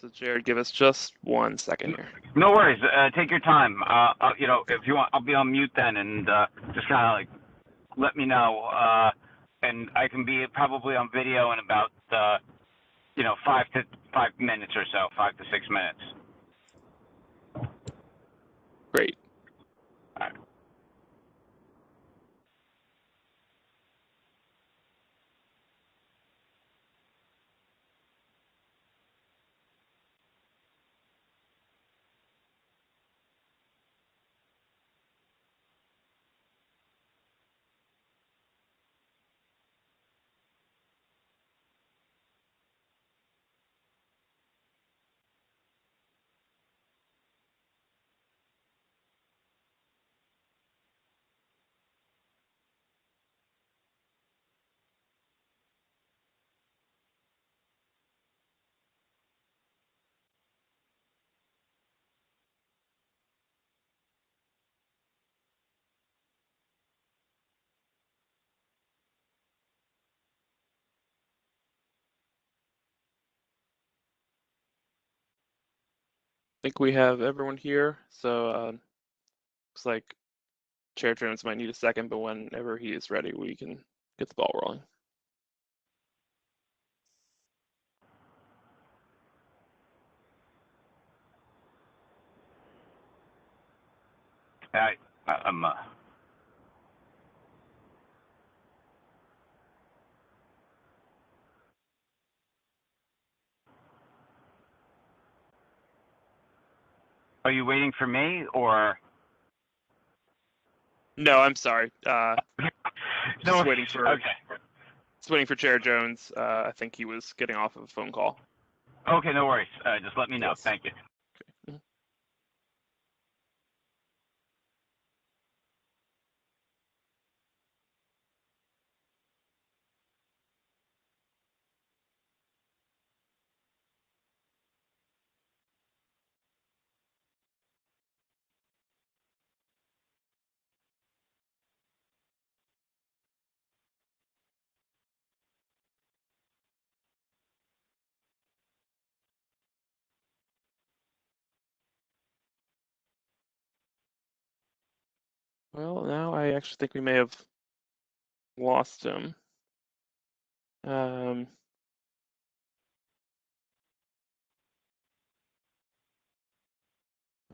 So Jared, give us just 1 second here. No worries. Take your time. If you want, I'll be on mute then, and just kind of like let me know. And I can be probably on video in about 5 minutes or so, 5 to 6 minutes. Great. All right. I think we have everyone here. So looks like Chair Jones might need a second, but whenever he is ready, we can get the ball rolling. I'm. Are you waiting for me or? No, I'm sorry. No, Just waiting for. Okay. Just waiting for Chair Jones. I think he was getting off of a phone call. Okay, no worries. Just let me know. Yes. Thank you. Okay. Well, now I actually think we may have lost him. Not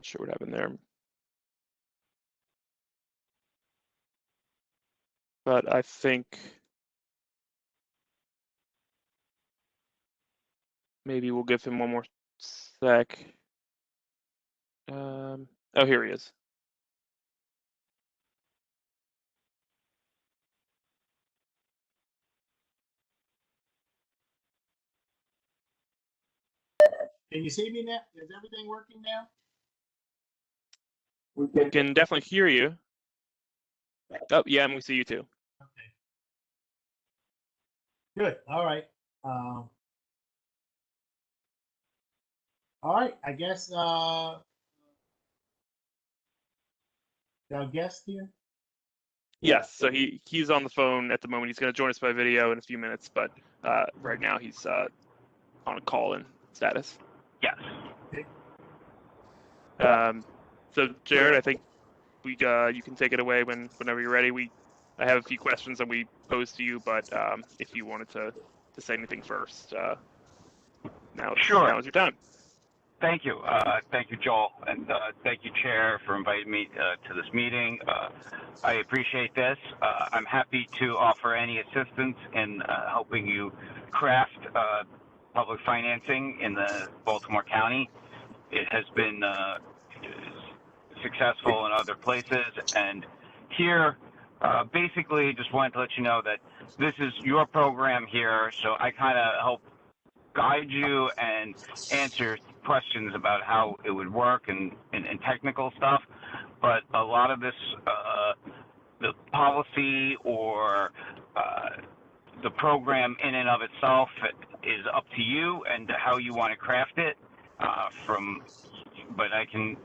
sure what happened there. But I think maybe we'll give him one more sec. Oh, here he is. Can you see me now? Is everything working now? We can definitely hear you. Oh, yeah, and we see you too. Okay. Good. All right. All right. I guess our guest here. Yes, so he's on the phone at the moment. He's going to join us by video in a few minutes, but right now he's on a call-in status. Yes. So Jared, I think you can take it away whenever you're ready. I have a few questions that we posed to you, but if you wanted to say anything first, now is your time. Thank you. Thank you, Joel, and thank you, Chair, for inviting me to this meeting. I appreciate this. I'm happy to offer any assistance in helping you craft public financing in the Baltimore County. It has been successful in other places, and here, basically, just wanted to let you know that this is your program here, so I kind of help guide you and answer questions about how it would work and technical stuff. But a lot of this, the policy or the program in and of itself is up to you and how you want to craft it. But I can,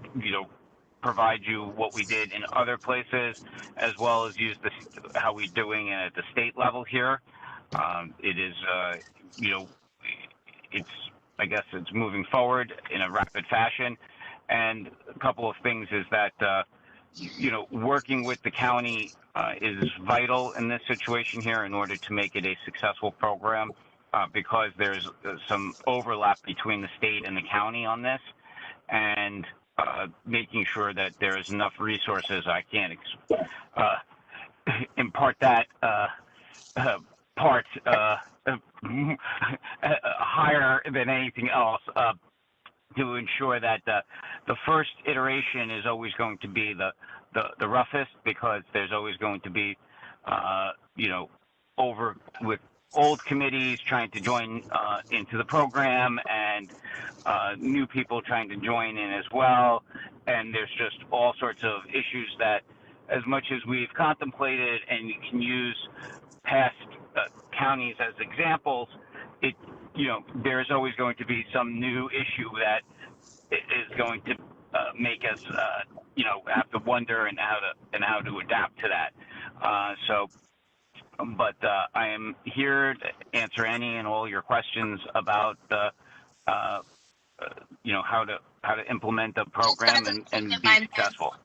provide you what we did in other places, as well as use how we're doing it at the state level here. It is, it's I guess it's moving forward in a rapid fashion. And a couple of things is that, working with the county is vital in this situation here in order to make it a successful program because there's some overlap between the state and the county on this. And making sure that there is enough resources. I can't impart that part higher than anything else to ensure that the first iteration is always going to be the roughest, because there's always going to be over with old committees trying to join into the program, and new people trying to join in as well. And there's just all sorts of issues that, as much as we've contemplated, and you can use past counties as examples, there's always going to be some new issue that is going to make us, have to wonder and how to adapt to that. But I am here to answer any and all your questions about how to implement the program and be successful.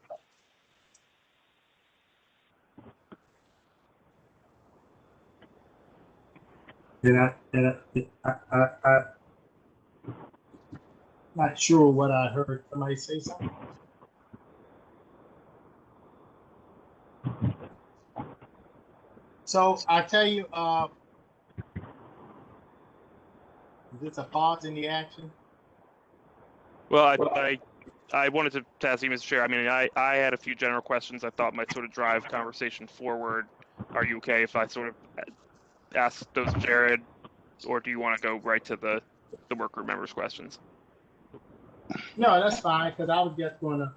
I'm not sure what I heard. Somebody say something? So I tell you, is this a pause in the action? Well, I wanted to ask you, Mr. Chair. I mean, I had a few general questions I thought might sort of drive conversation forward. Are you okay if I sort of ask those, Jared, or do you want to go right to the work group members' questions? No, that's fine, because I was just going to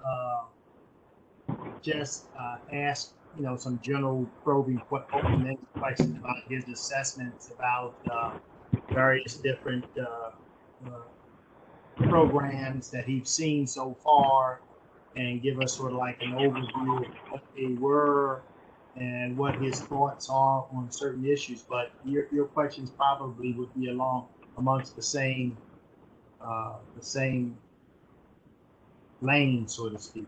ask, some general probing open-ended questions about his assessments about various different programs that he's seen so far, and give us sort of like an overview of what they were and what his thoughts are on certain issues. But your questions probably would be amongst the same lane, so to speak.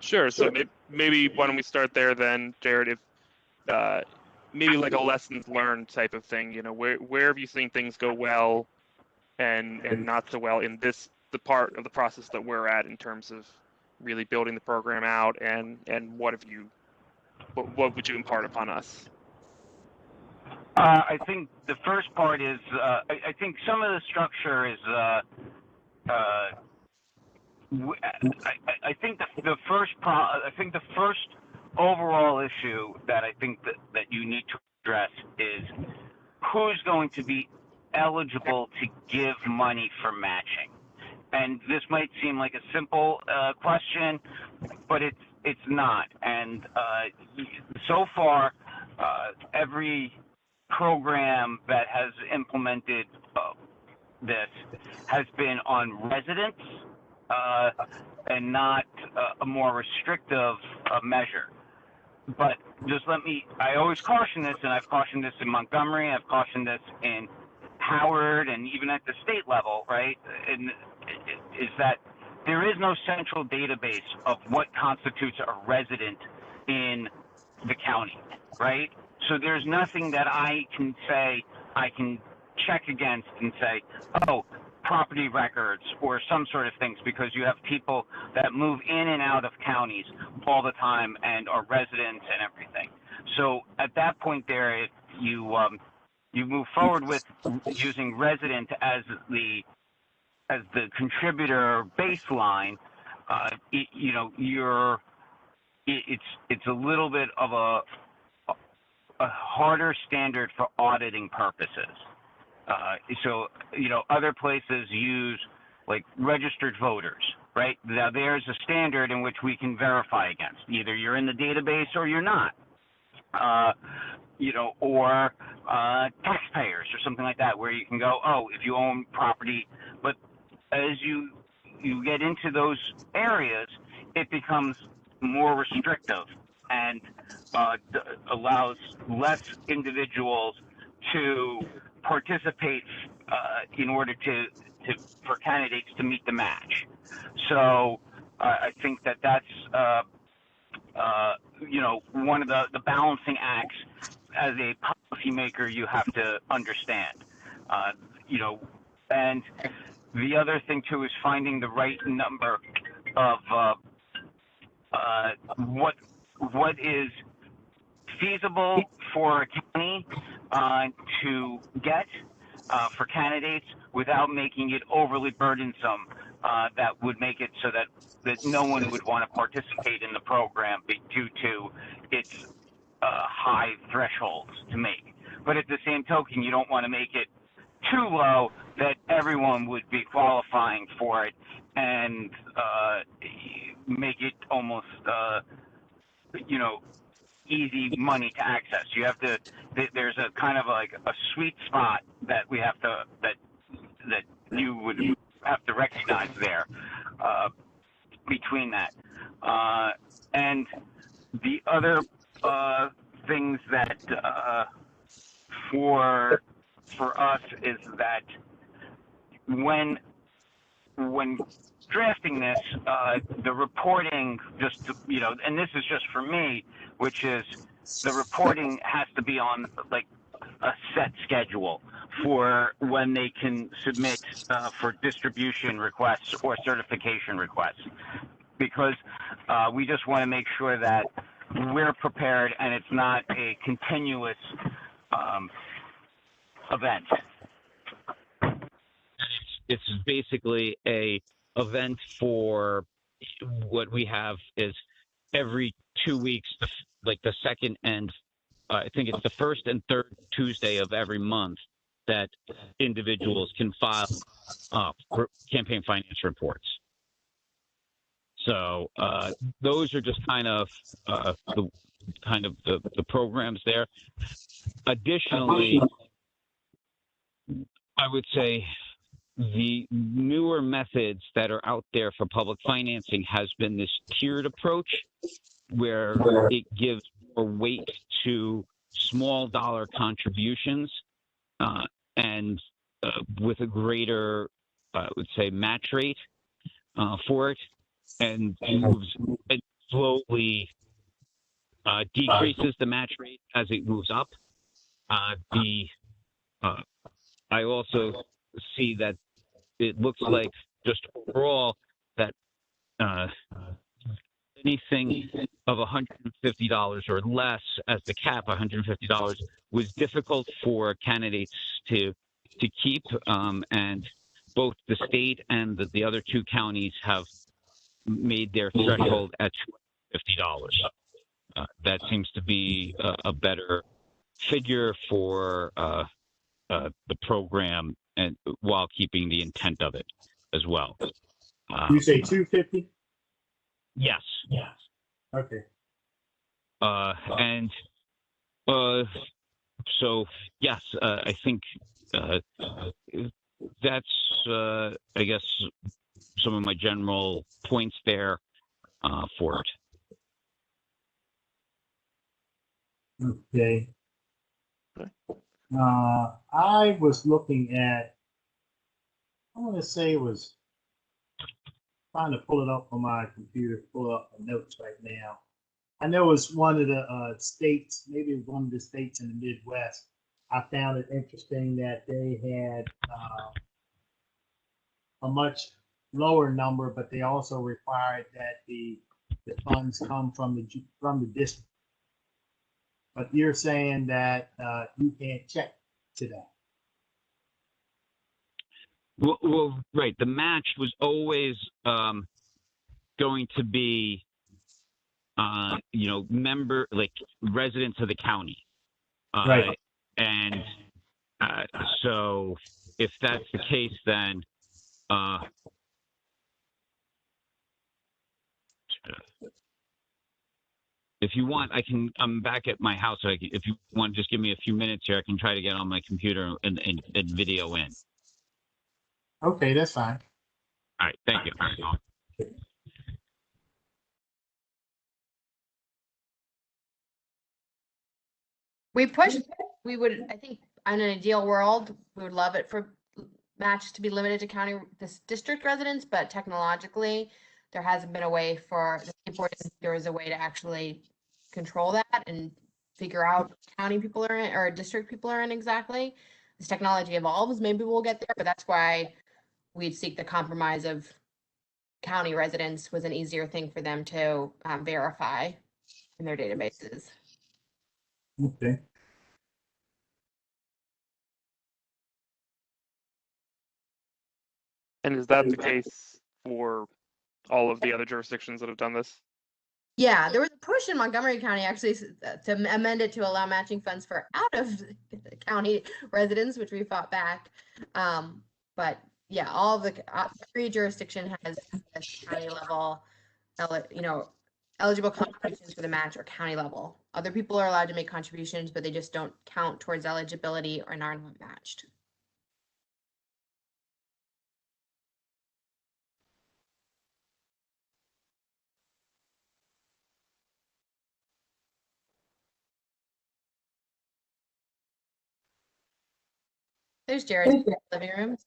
Sure. So maybe why don't we start there then, Jared? If maybe like a lessons learned type of thing. Where have you seen things go well and not so well in the part of the process that we're at in terms of really building the program out, and what would you impart upon us? I think the first part is I think some of the structure is I think the first overall issue that I think that you need to address is who's going to be eligible to give money for matching. And this might seem like a simple question, but it's not. And so far, every program that has implemented this has been on residents and not a more restrictive measure. But just I always caution this, and I've cautioned this in Montgomery, I've cautioned this in Howard, and even at the state level, right? And is that there is no central database of what constitutes a resident in the county, right? So there's nothing that I can say I can check against and say, oh, property records or some sort of things, because you have people that move in and out of counties all the time and are residents and everything. So at that point there, you move forward with using resident as the contributor baseline. It's a little bit of a harder standard for auditing purposes. So other places use like registered voters, right? Now there's a standard in which we can verify against. Either you're in the database or you're not. Or taxpayers or something like that, where you can go, oh, if you own property. But as you get into those areas, it becomes more restrictive and allows less individuals to participate in order to for candidates to meet the match. So I think that that's one of the balancing acts as a policymaker you have to understand. You know, and the other thing too is finding the right number of what is feasible for a county to get for candidates without making it overly burdensome. That would make it so that no one would want to participate in the program due to its high thresholds to make. But at the same token, you don't want to make it too low that everyone would be qualifying for it and make it almost easy money to access. You have to. There's a kind of like a sweet spot that we have to that you would have to recognize there between that and the other things that for us is that when drafting this, the reporting just and this is just for me, which is the reporting has to be on like a set schedule for when they can submit for distribution requests or certification requests, because we just want to make sure that we're prepared and it's not a continuous event. It's basically a event for what we have is every 2 weeks, like the second and I think it's the first and third Tuesday of every month that individuals can file campaign finance reports. So those are just kind of the programs there. Additionally, I would say the newer methods that are out there for public financing has been this tiered approach where it gives more weight to small dollar contributions and with a greater, I would say, match rate for it, and moves and slowly decreases the match rate as it moves up. I also see that it looks like just overall that anything of $150 or less as the cap, $150, was difficult for candidates to keep, and both the state and the other two counties have made their threshold at $250. That seems to be a better figure for the program, and while keeping the intent of it as well. You say 250? Yes. Yes. Okay. And so yes, I think that's I guess some of my general points there for it. Okay. I was looking at, I want to say it was, trying to pull it up on my computer, pull up my notes right now. I know it's one of the states, maybe it was one of the states in the Midwest. I found it interesting that they had a much lower number, but they also required that the funds come from the district. But you're saying that you can't check to that. Well, right. The match was always going to be, member, like residents of the county. Right. And so if that's the case, then if you want, I'm back at my house. So if you want to just give me a few minutes here, I can try to get on my computer and video in. Okay, that's fine. All right, thank you. We would, I think, in an ideal world, we would love match to be limited to this district residents, but technologically, there hasn't been a way for the state board. There is a way to actually control that and figure out county people are in or district people are in exactly. As technology evolves, maybe we'll get there, but that's why we'd seek the compromise of county residents was an easier thing for them to verify in their databases. Okay. And is that the case for all of the other jurisdictions that have done this? Yeah, there was a push in Montgomery County actually to amend it to allow matching funds for out of the county residents, which we fought back. But yeah, all of the every jurisdiction has this county level, eligible contributions for the match or county level. Other people are allowed to make contributions, but they just don't count towards eligibility or are not matched. There's Jared in the living room.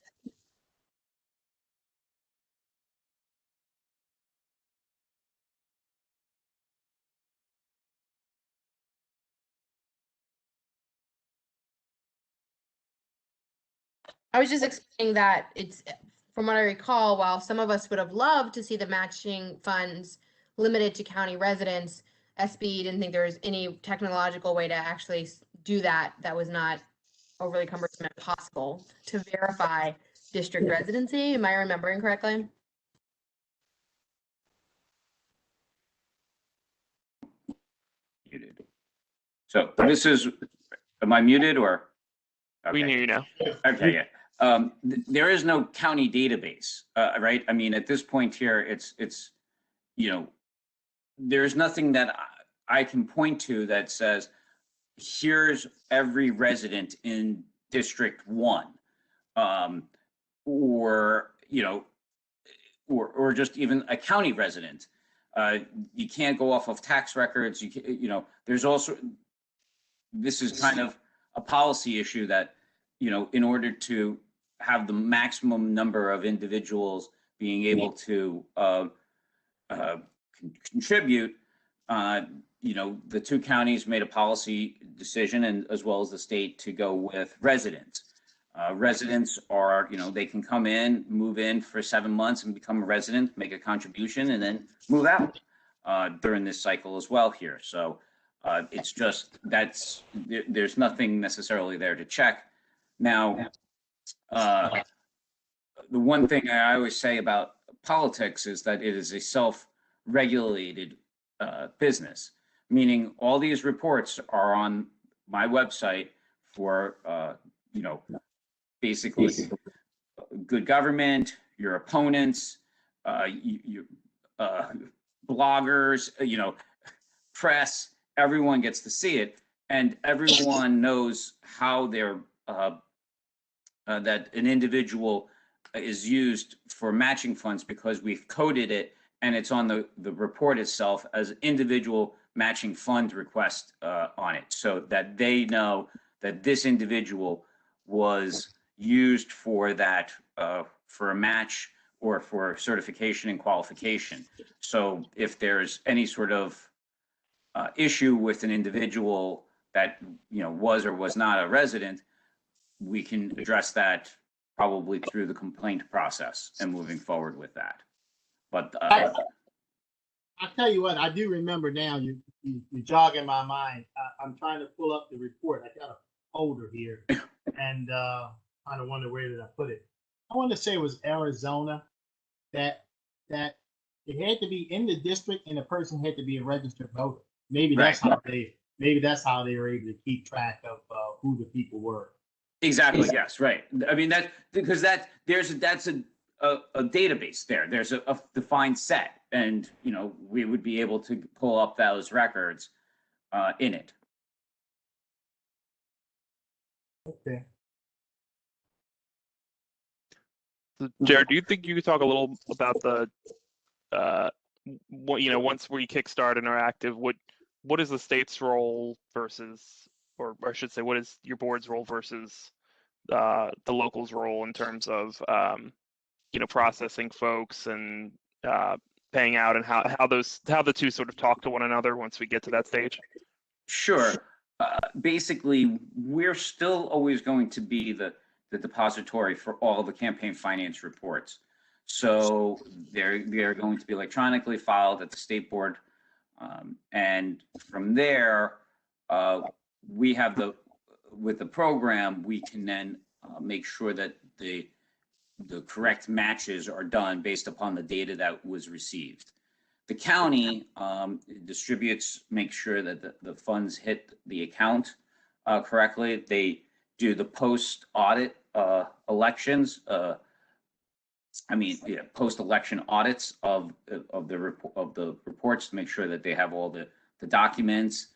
I was just explaining that it's, from what I recall, while some of us would have loved to see the matching funds limited to county residents, SB didn't think there was any technological way to actually do that that was not overly cumbersome and possible to verify district residency. Am I remembering correctly? Muted. So this is, am I muted or? We can hear you now. Okay, yeah. There is no county database, right? I mean, at this point here, it's there's nothing that I can point to that says, here's every resident in District 1, or just even a county resident. You can't go off of tax records. There's also, this is kind of a policy issue that, in order to have the maximum number of individuals being able to contribute, the two counties made a policy decision, and as well as the state, to go with residents. Residents are, they can come in, move in for 7 months and become a resident, make a contribution, and then move out during this cycle as well here. So it's just, there's nothing necessarily there to check. Now, the one thing I always say about politics is that it is a self-regulated business, meaning all these reports are on my website for, basically good government, your opponents, bloggers, press, everyone gets to see it, and everyone knows how they're that an individual is used for matching funds, because we've coded it and it's on the report itself as individual matching fund request on it, so that they know that this individual was used for that, for a match or for certification and qualification. So if there's any sort of issue with an individual that was or was not a resident, we can address that probably through the complaint process and moving forward with that. But I'll tell you what, I do remember now. You jogging my mind. I'm trying to pull up the report. I got a folder here, and trying to wonder where did I put it. I want to say it was Arizona that it had to be in the district, and the person had to be a registered voter. Maybe that's how they were able to keep track of who the people were. Exactly. Yes. Right. I mean, that's because that's a database there. There's a defined set, and we would be able to pull up those records in it. Okay. So, Jared, do you think you could talk a little about the once we kickstart and are active, what is the state's role versus, or I should say, what is your board's role versus the locals' role in terms of processing folks and paying out, and how the two sort of talk to one another once we get to that stage? Sure. Basically, we're still always going to be the depository for all the campaign finance reports. So they're going to be electronically filed at the state board. And from there, we have with the program, we can then make sure that the correct matches are done based upon the data that was received. The county distributes, makes sure that the funds hit the account correctly. They do the post-audit elections. Post-election audits of the reports to make sure that they have all the documents.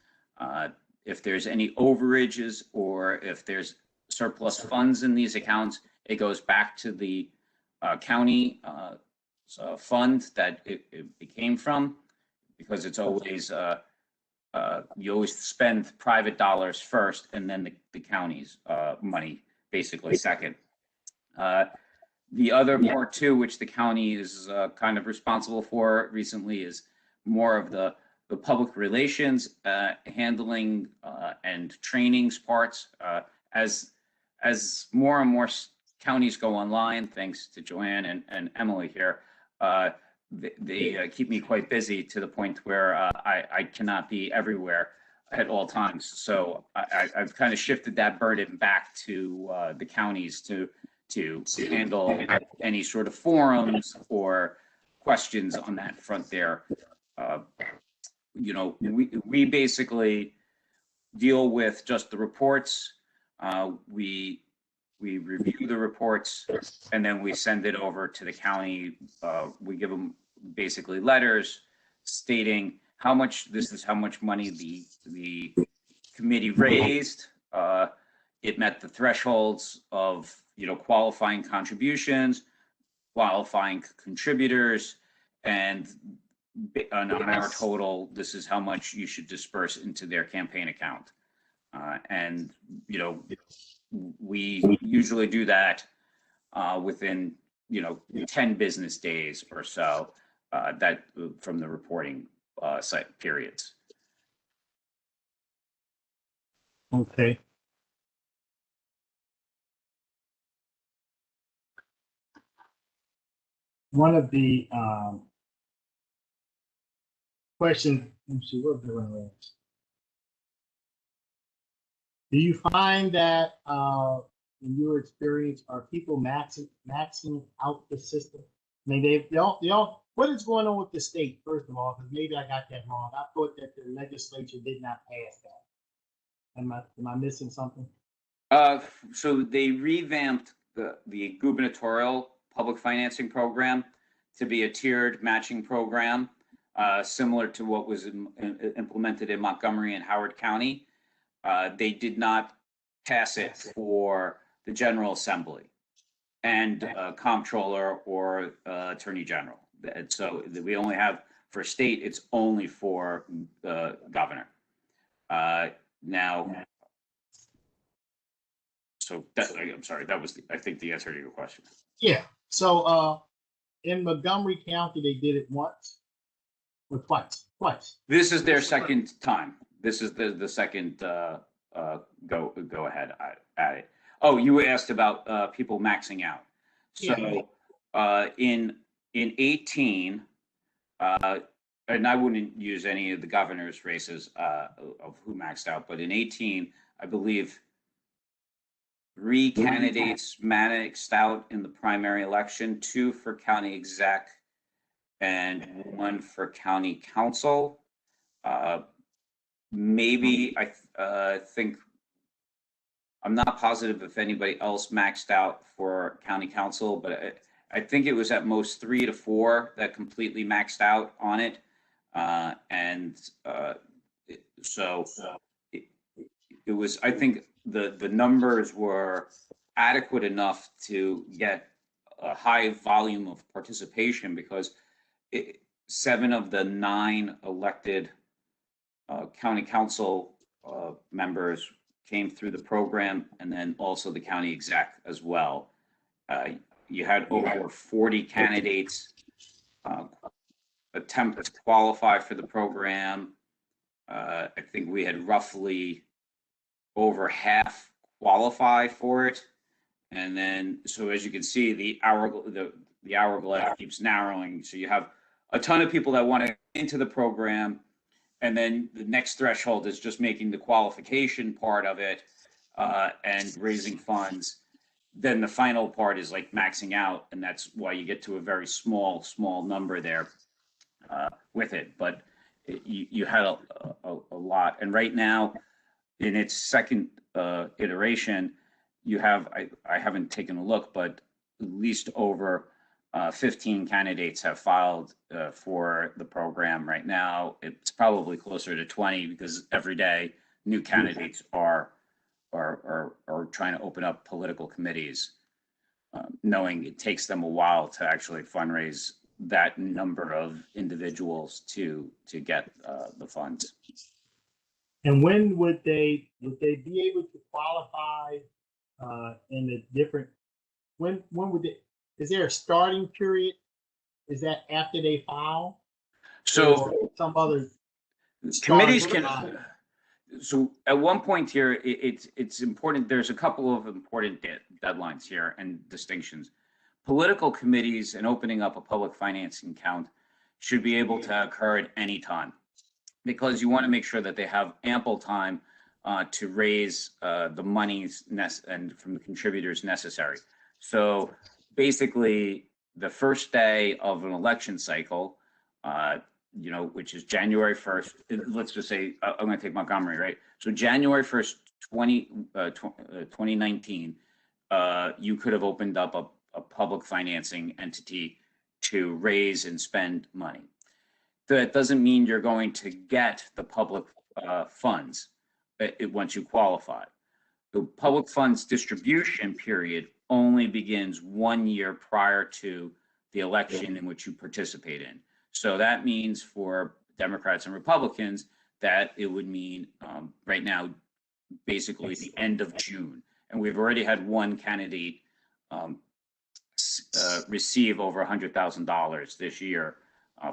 If there's any overages or if there's surplus funds in these accounts, it goes back to the county fund that it came from, because it's always you always spend private dollars first and then the county's money basically second. The other part too, which the county is kind of responsible for recently, is more of the public relations handling and trainings parts. As more and more counties go online, thanks to Joanne and Emily here, they keep me quite busy to the point where I cannot be everywhere at all times. So I've kind of shifted that burden back to the counties to handle any sort of forums or questions on that front there. We basically deal with just the reports. We review the reports and then we send it over to the county. We give them basically letters stating how much money the committee raised. It met the thresholds of qualifying contributions, qualifying contributors, and on our total, this is how much you should disperse into their campaign account. And we usually do that within 10 business days or so, that from the reporting site periods. Okay. One of the questions, let me see, what did I ask? Do you find that in your experience, are people maxing out the system? I mean, they all, what is going on with the state, first of all, because maybe I got that wrong. I thought that the legislature did not pass that. Am I missing something? So they revamped the gubernatorial public financing program to be a tiered matching program, similar to what was implemented in Montgomery and Howard County. They did not pass it for the General Assembly and Comptroller or Attorney General. And so we only have, for state, it's only for the governor. Now, so I'm sorry, that was, I think, the answer to your question. Yeah. So in Montgomery County, they did it once or twice? Twice. This is their second time. This is the second go ahead at it. Oh, you asked about people maxing out. So in 18, and I wouldn't use any of the governor's races of who maxed out, but in 18, I believe 3 candidates maxed out in the primary election, 2 for county exec and 1 for county council. Maybe I think, I'm not positive if anybody else maxed out for county council, but I think it was at most 3 to 4 that completely maxed out on it. So it was, I think the numbers were adequate enough to get a high volume of participation, because 7 of the 9 elected county council members came through the program, and then also the county exec as well. You had over 40 candidates attempt to qualify for the program. I think we had roughly over half qualify for it. And then, so as you can see, the hourglass keeps narrowing. So you have a ton of people that want to get into the program, and then the next threshold is just making the qualification part of it and raising funds. Then the final part is like maxing out, and that's why you get to a very small number there with it. But you had a lot, and right now, in its second iteration, you have, I haven't taken a look, but at least over 15 candidates have filed for the program right now. It's probably closer to 20 because every day new candidates are trying to open up political committees, knowing it takes them a while to actually fundraise that number of individuals to get the funds. And when would they be able to qualify in the different, when would they, is there a starting period? Is that after they file? So or some other committees starting can, time? so at one point here, it's important, there's a couple of important deadlines here and distinctions. Political committees and opening up a public financing account should be able to occur at any time, because you want to make sure that they have ample time to raise the monies and from the contributors necessary. So basically, the first day of an election cycle, which is January 1st, let's just say, I'm going to take Montgomery, right? So January 1st, 2019, you could have opened up a public financing entity to raise and spend money. That doesn't mean you're going to get the public funds once you qualify. The public funds distribution period only begins 1 year prior to the election in which you participate in. So that means for Democrats and Republicans that it would mean right now, basically the end of June. And we've already had one candidate receive over $100,000 this year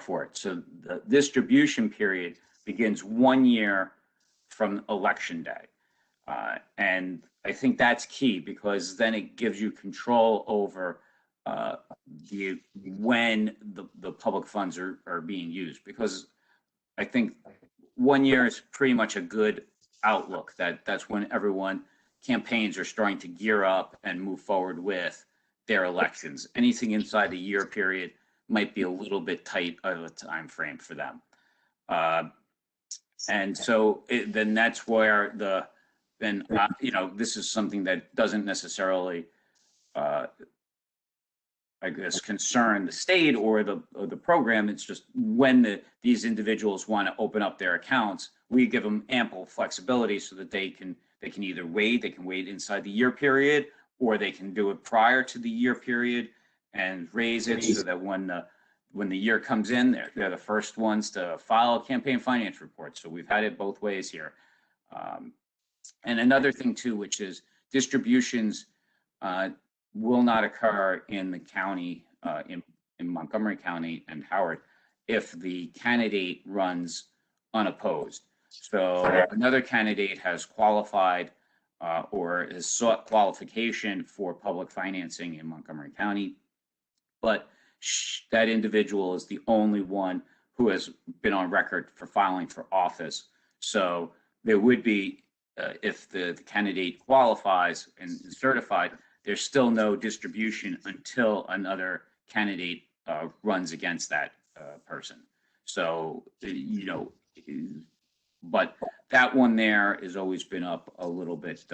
for it. So the distribution period begins 1 year from election day. And I think that's key, because then it gives you control over when the public funds are being used, because I think 1 year is pretty much a good outlook. That's when campaigns are starting to gear up and move forward with their elections. Anything inside the year period might be a little bit tight of a time frame for them. And so then that's where this is something that doesn't necessarily, I guess, concern the state or the program. It's just when these individuals want to open up their accounts, we give them ample flexibility so that they can either wait, they can wait inside the year period, or they can do it prior to the year period and raise it so that when the year comes in, they're the first ones to file a campaign finance report. So we've had it both ways here. And another thing too, which is distributions will not occur in the county, in Montgomery County and Howard, if the candidate runs unopposed. So another candidate has qualified or has sought qualification for public financing in Montgomery County, but that individual is the only one who has been on record for filing for office. So there would be, if the candidate qualifies and is certified, there's still no distribution until another candidate runs against that person. So, but that one there has always been up a little bit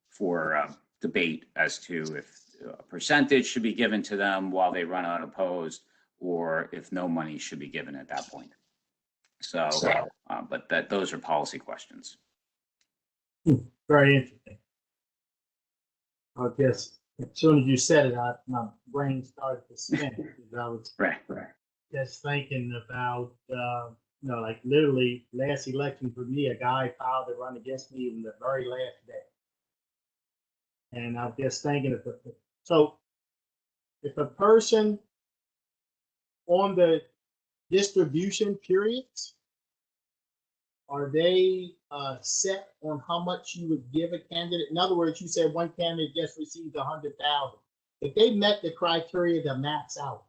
for debate as to if a percentage should be given to them while they run unopposed, or if no money should be given at that point. So, but those are policy questions. Very interesting. I guess as soon as you said it, my brain started to spin, because I was Right. just thinking about like literally last election for me, a guy filed to run against me in the very last day. And I'm just thinking, so if a person on the distribution periods, are they set on how much you would give a candidate? In other words, you said one candidate just received 100,000. If they met the criteria to max out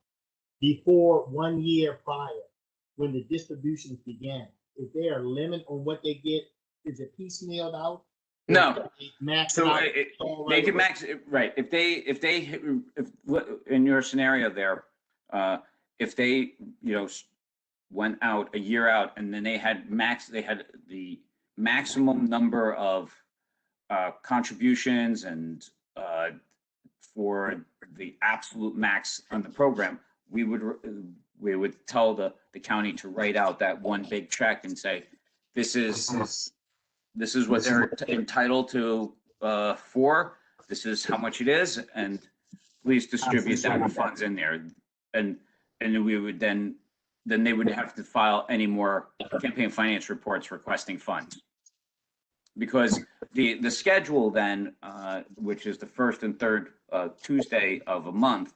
before 1 year prior, when the distributions began, is there a limit on what they get? Is it piecemealed out? No. Max So out they can max right. If in your scenario there, if they went out a year out and then they had the maximum number of contributions and for the absolute max on the program, we would tell the county to write out that one big check and say, this is what they're entitled to for. This is how much it is, and please distribute that funds in there. And we would then they would have to file any more campaign finance reports requesting funds. Because the schedule then, which is the first and third Tuesday of a month,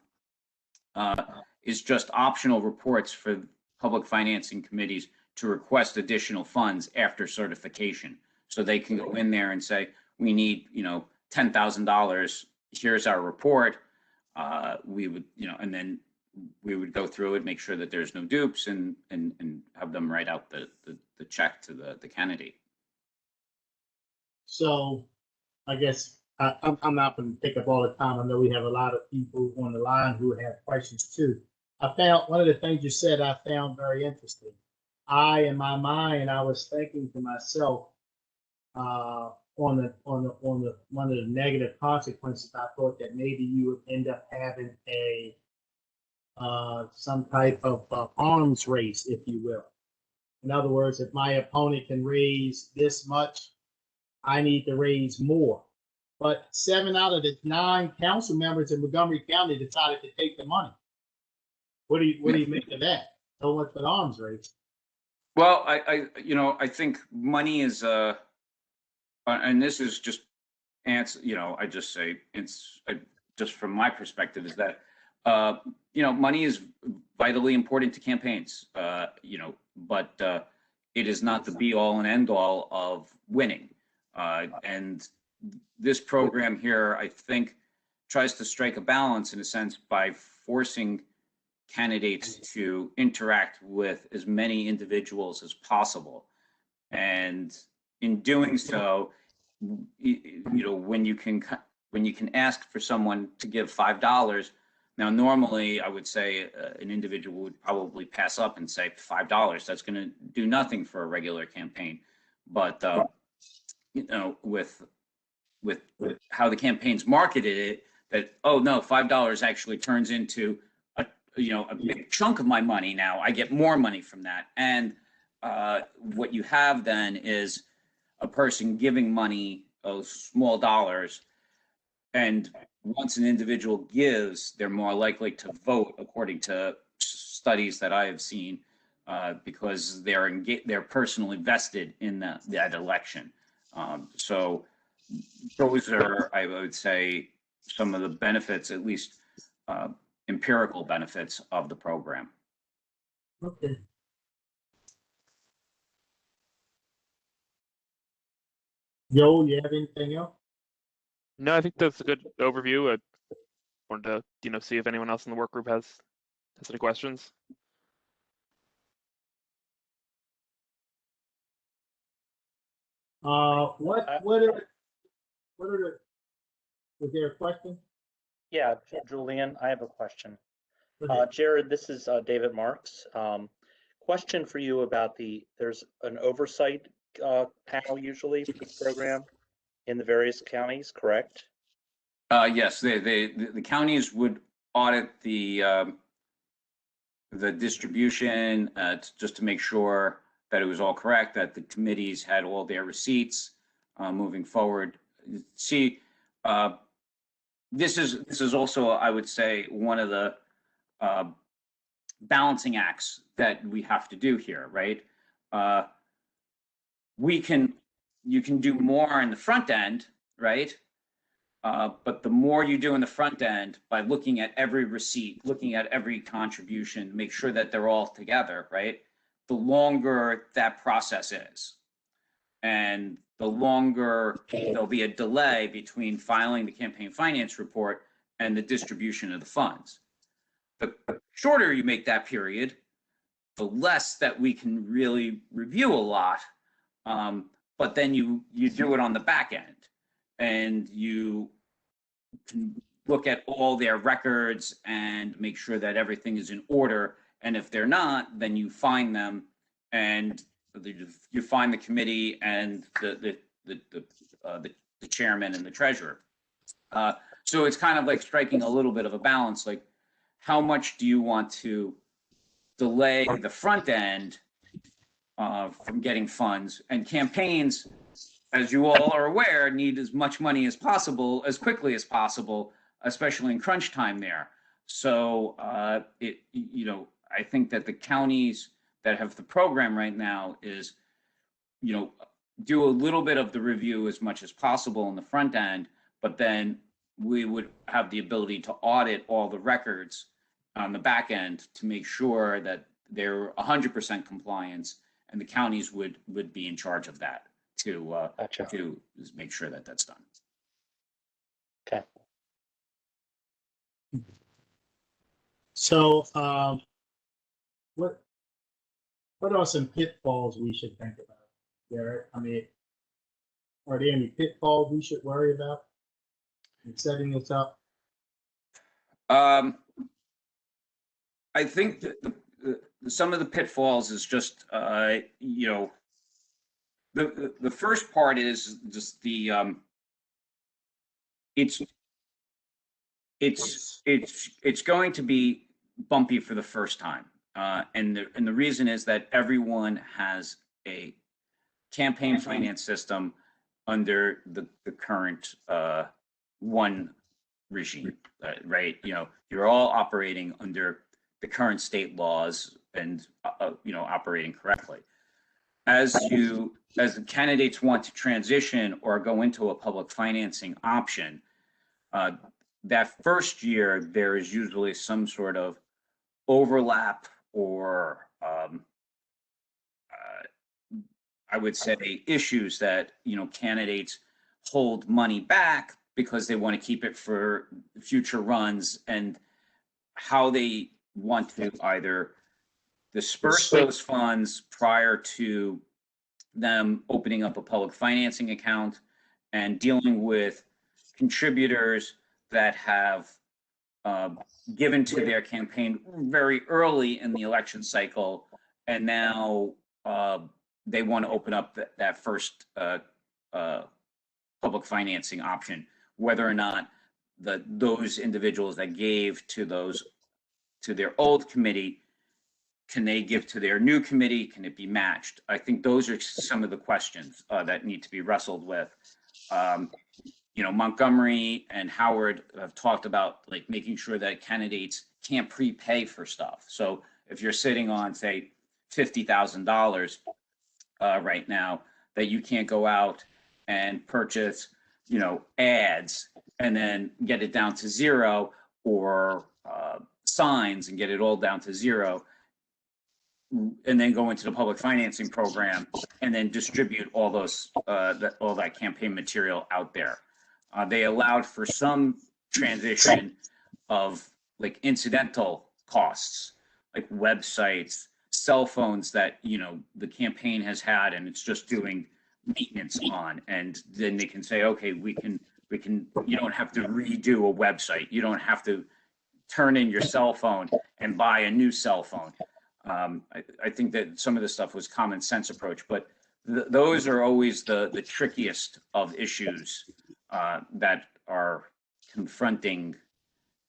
is just optional reports for public financing committees to request additional funds after certification. So they can go in there and say, we need, $10,000. Here's our report. We would, and then we would go through it, make sure that there's no dupes, and have them write out the check to the candidate. So I guess I'm not going to take up all the time. I know we have a lot of people on the line who have questions too. I found one of the things you said I found very interesting. In my mind, I was thinking to myself, on the one of the negative consequences, I thought that maybe you would end up having a some type of arms race, if you will. In other words, if my opponent can raise this much, I need to raise more. But 7 out of the 9 council members in Montgomery County decided to take the money. What do you make of that? So much for the arms race. Well, I think money is and this is just answer. I just say just from my perspective is that money is vitally important to campaigns. But it is not the be all and end all of winning. And this program here, I think, tries to strike a balance in a sense by forcing candidates to interact with as many individuals as possible. And in doing so, when you can ask for someone to give $5, now normally I would say an individual would probably pass up and say $5. That's going to do nothing for a regular campaign. But with how the campaigns marketed it, that $5 actually turns into a big chunk of my money. Now I get more money from that, and what you have then is a person giving money, small dollars, and once an individual gives, they're more likely to vote, according to studies that I have seen, because they're personally vested in that election. So those are, I would say, some of the benefits, at least empirical benefits of the program. Okay. Joe, you have anything else? No, I think that's a good overview. I wanted to, see if anyone else in the work group has any questions. Was there a question? Yeah, Julian, I have a question. Jared, this is David Marks. Question for you about there's an oversight panel usually for this program in the various counties, correct? Yes, the counties would audit the distribution just to make sure that it was all correct, that the committees had all their receipts moving forward. See, this is also, I would say, one of the balancing acts that we have to do here, right? you can do more in the front end, right? But the more you do in the front end by looking at every receipt, looking at every contribution, make sure that they're all together, right? The longer that process is. And the longer there'll be a delay between filing the campaign finance report and the distribution of the funds. The shorter you make that period, the less that we can really review a lot. But then you do it on the back end, and you can look at all their records and make sure that everything is in order. And if they're not, then you find them, and you find the committee and the chairman and the treasurer. So it's kind of like striking a little bit of a balance. Like, how much do you want to delay the front end from getting funds? And campaigns, as you all are aware, need as much money as possible, as quickly as possible, especially in crunch time there. So I think that the counties that have the program right now is, do a little bit of the review as much as possible in the front end, but then we would have the ability to audit all the records on the back end to make sure that they're 100% compliance, and the counties would be in charge of that to make sure that that's done. Okay. So, what are some pitfalls we should think about, Garrett? I mean, are there any pitfalls we should worry about in setting this up? I think that some of the pitfalls is just, the first part is just the, it's going to be bumpy for the first time. And the reason is that everyone has a campaign finance system under the current one regime, right? You're all operating under the current state laws and operating correctly. As the candidates want to transition or go into a public financing option, that first year there is usually some sort of overlap or I would say issues that candidates hold money back because they want to keep it for future runs, and how they want to either disperse those funds prior to them opening up a public financing account and dealing with contributors that have given to their campaign very early in the election cycle, and now they want to open up that first public financing option, whether or not those individuals that gave to their old committee, can they give to their new committee? Can it be matched? I think those are some of the questions that need to be wrestled with. Montgomery and Howard have talked about like making sure that candidates can't prepay for stuff. So if you're sitting on, say, $50,000 right now, that you can't go out and purchase, ads and then get it down to zero, or signs and get it all down to zero, and then go into the public financing program and then distribute all those all that campaign material out there. They allowed for some transition of like incidental costs, like websites, cell phones that the campaign has had, and it's just doing maintenance on, and then they can say, okay, we can. You don't have to redo a website. You don't have to turn in your cell phone and buy a new cell phone. I think that some of this stuff was common sense approach, but those are always the trickiest of issues that are confronting,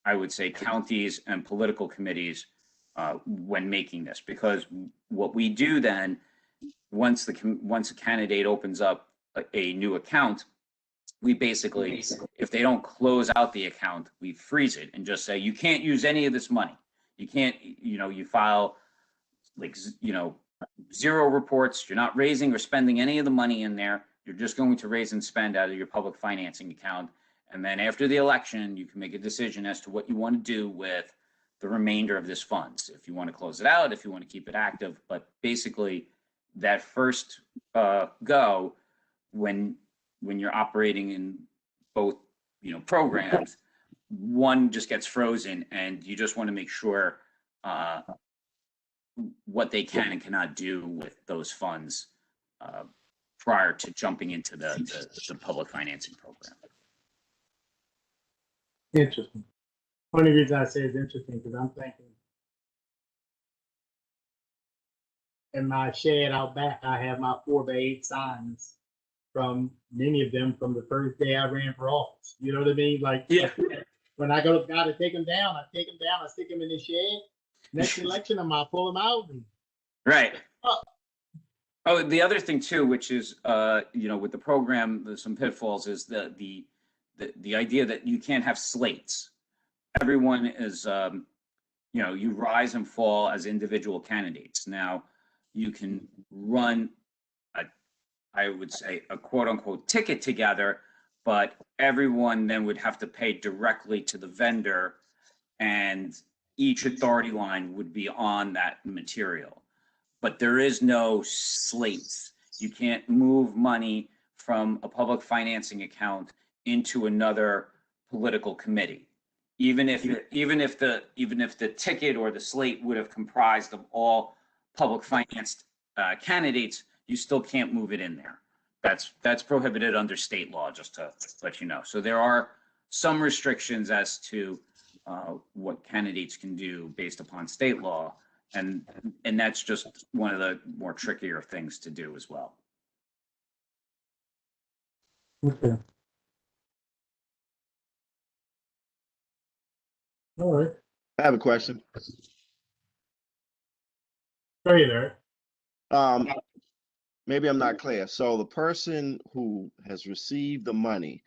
I would say, counties and political committees when making this. Because what we do then, once a candidate opens up a new account, we basically, if they don't close out the account, we freeze it and just say, you can't use any of this money. You can't, you file like, zero reports. You're not raising or spending any of the money in there. You're just going to raise and spend out of your public financing account. And then after the election, you can make a decision as to what you want to do with the remainder of this funds. If you want to close it out, if you want to keep it active. But basically, that first go, when you're operating in both programs, one just gets frozen, and you just want to make sure what they can and cannot do with those funds prior to jumping into the public financing program. Interesting. One of the reasons I say it's interesting because I'm thinking in my shed out back, I have my 4x8 signs from many of them from the first day I ran for office. You know what I mean? Like, Yeah. When I got to take them down, I stick them in the shed. Next election, I might pull them out. Right. Oh, the other thing too, which is, with the program, there's some pitfalls, is the idea that you can't have slates. Everyone is, you rise and fall as individual candidates. Now, you can run I would say, a quote unquote ticket together, but everyone then would have to pay directly to the vendor, and each authority line would be on that material. But there is no slates. You can't move money from a public financing account into another political committee. Even if the ticket or the slate would have comprised of all public financed candidates, you still can't move it in there. That's prohibited under state law, just to let you know. So there are some restrictions as to what candidates can do based upon state law, and that's just one of the more trickier things to do as well. Okay. All right. I have a question. Go ahead, Eric. Maybe I'm not clear. So the person who has received the money,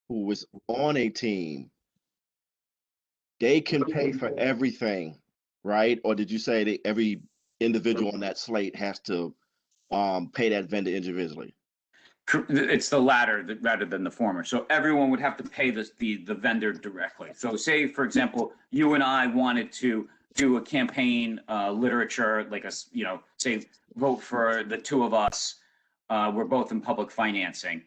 who was on a team, they can pay for everything, right? Or did you say that every individual on that slate has to pay that vendor individually? It's the latter rather than the former. So everyone would have to pay the vendor directly. So say, for example, you and I wanted to do a campaign literature, like say vote for the two of us. We're both in public financing.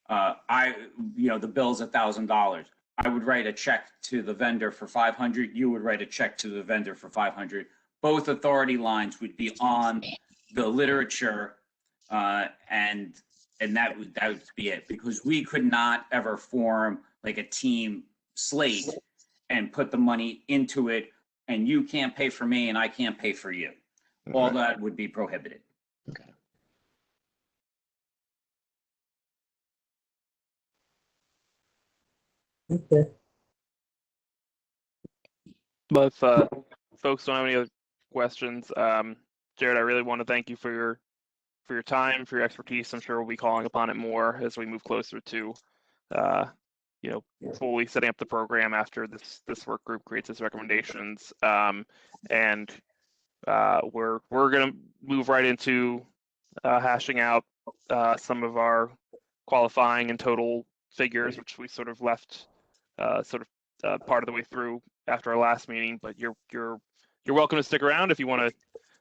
The bill's $1,000. I would write a check to the vendor for $500. You would write a check to the vendor for $500. Both authority lines would be on the literature, and that would be it, because we could not ever form like a team slate and put the money into it, and you can't pay for me and I can't pay for you. Okay. All that would be prohibited. Okay. Okay. But if folks don't have any other questions, Jared, I really want to thank you for your time, for your expertise. I'm sure we'll be calling upon it more as we move closer to, fully setting up the program after this work group creates its recommendations. And we're going to move right into hashing out some of our qualifying and total figures, which we sort of left part of the way through after our last meeting. But you're welcome to stick around if you want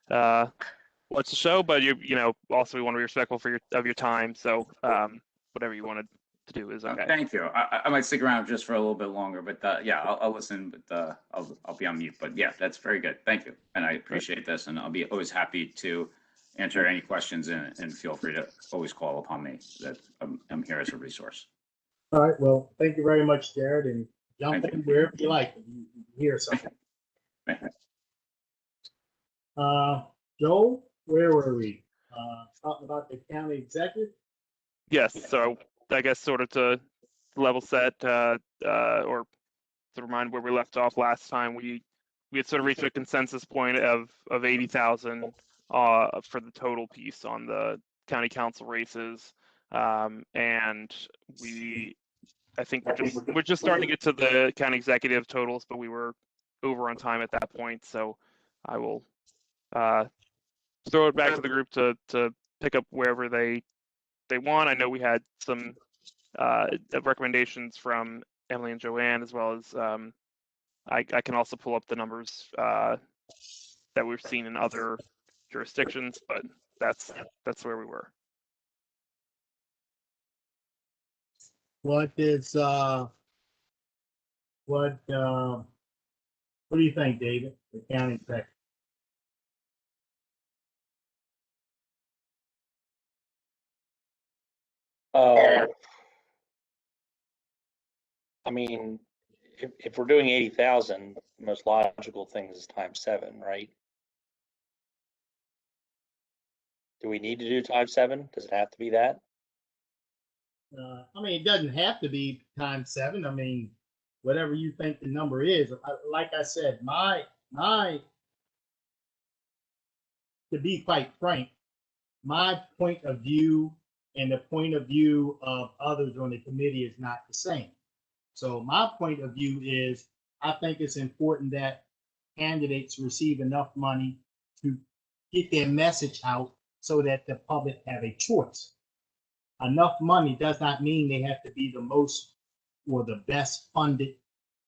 to watch the show. But also we want to be respectful of your time. So whatever you wanted to do is okay. Thank you. I might stick around just for a little bit longer, but I'll listen. But I'll be on mute. But yeah, that's very good. Thank you, and I appreciate this, and I'll be always happy to answer any questions, and feel free to always call upon me. That I'm here as a resource. All right. Well, thank you very much, Jared, and jump in wherever you like. You hear something. Joel, where were we? Talking about the county executive? Yes. So I guess sort of to level set or to remind where we left off last time, we had sort of reached a consensus point of 80,000 for the total piece on the county council races, and I think we're just starting to get to the county executive totals, but we were over on time at that point, so I will throw it back to the group to pick up wherever they want. I know we had some recommendations from Emily and Joanne, as well as I can also pull up the numbers that we've seen in other jurisdictions, but that's where we were. What is what do you think, David, the county secretary? I mean, if we're doing 80,000, the most logical thing is times 7, right? Do we need to do times 7? Does it have to be that? I mean, it doesn't have to be times 7. I mean, whatever you think the number is. Like I said, my to be quite frank, my point of view and the point of view of others on the committee is not the same. So my point of view is I think it's important that candidates receive enough money to get their message out so that the public have a choice. Enough money does not mean they have to be the most or the best funded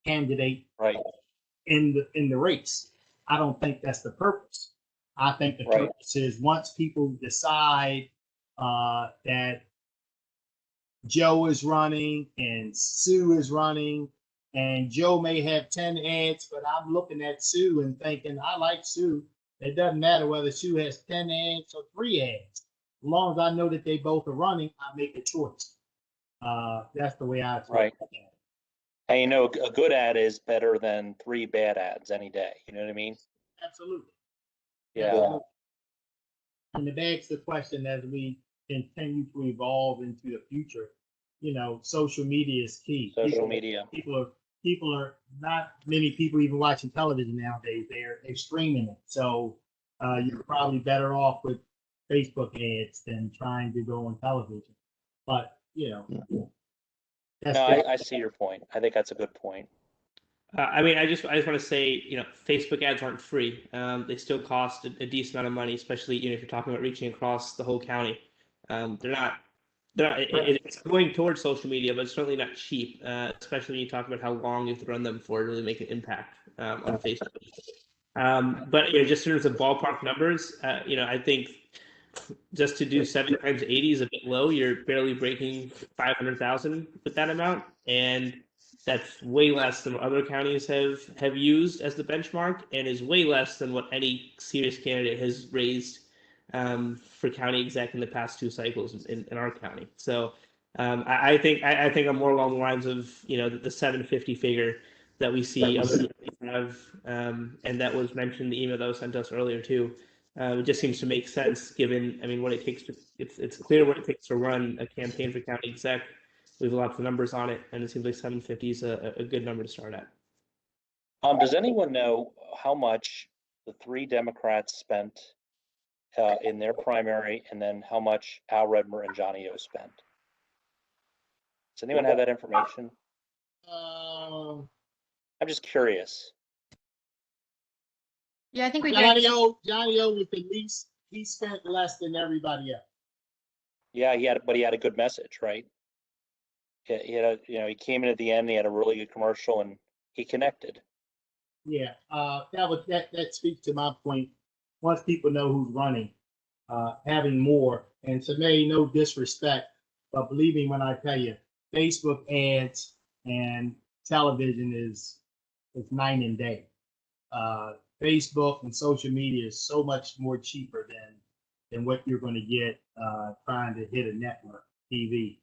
candidate Right. in the race. I don't think that's the purpose. I think the Right. purpose is once people decide that Joe is running and Sue is running, and Joe may have 10 ads, but I'm looking at Sue and thinking, I like Sue. It doesn't matter whether Sue has 10 ads or 3 ads. As long as I know that they both are running, I make a choice. That's the way I Right. look at it. And you know, a good ad is better than 3 bad ads any day. You know what I mean? Absolutely. Yeah. Absolutely. And it begs the question as we continue to evolve into the future, you know, social media is key. Social media. People are not many people even watching television nowadays. They're streaming it. So you're probably better off with Facebook ads than trying to go on television. But you know, that's No, I see your point. I think that's a good point. I mean, I just want to say, you know, Facebook ads aren't free. They still cost a decent amount of money, especially, you know, if you're talking about reaching across the whole county. They're not. It's going towards social media, but it's certainly not cheap. Especially when you talk about how long you have to run them for to really make an impact on Facebook. But you know, just in terms of ballpark numbers, you know, I think just to do 7 times 80 is a bit low. You're barely breaking 500,000 with that amount, and that's way less than what other counties have used as the benchmark, and is way less than what any serious candidate has raised for county exec in the past 2 cycles in our county. So I think I'm more along the lines of, you know, the 750 figure that we see other have, and that was mentioned in the email that was sent us earlier too. It just seems to make sense given, I mean, what it takes to, it's clear what it takes to run a campaign for county exec. We have lots of numbers on it, and it seems like 750 is a good number to start at. Does anyone know how much the 3 Democrats spent in their primary, and then how much Al Redmer and Johnny O spent? Does anyone have that information? I'm just curious. Yeah, I think we Johnny did. O was the least. He spent less than everybody else. Yeah, he had a good message, right? He had a, you know, he came in at the end. He had a really good commercial, and he connected. Yeah, that speaks to my point. Once people know who's running, having more, and to me, no disrespect, but believe me when I tell you, Facebook ads and television is night and day. Facebook and social media is so much more cheaper than what you're going to get trying to hit a network TV,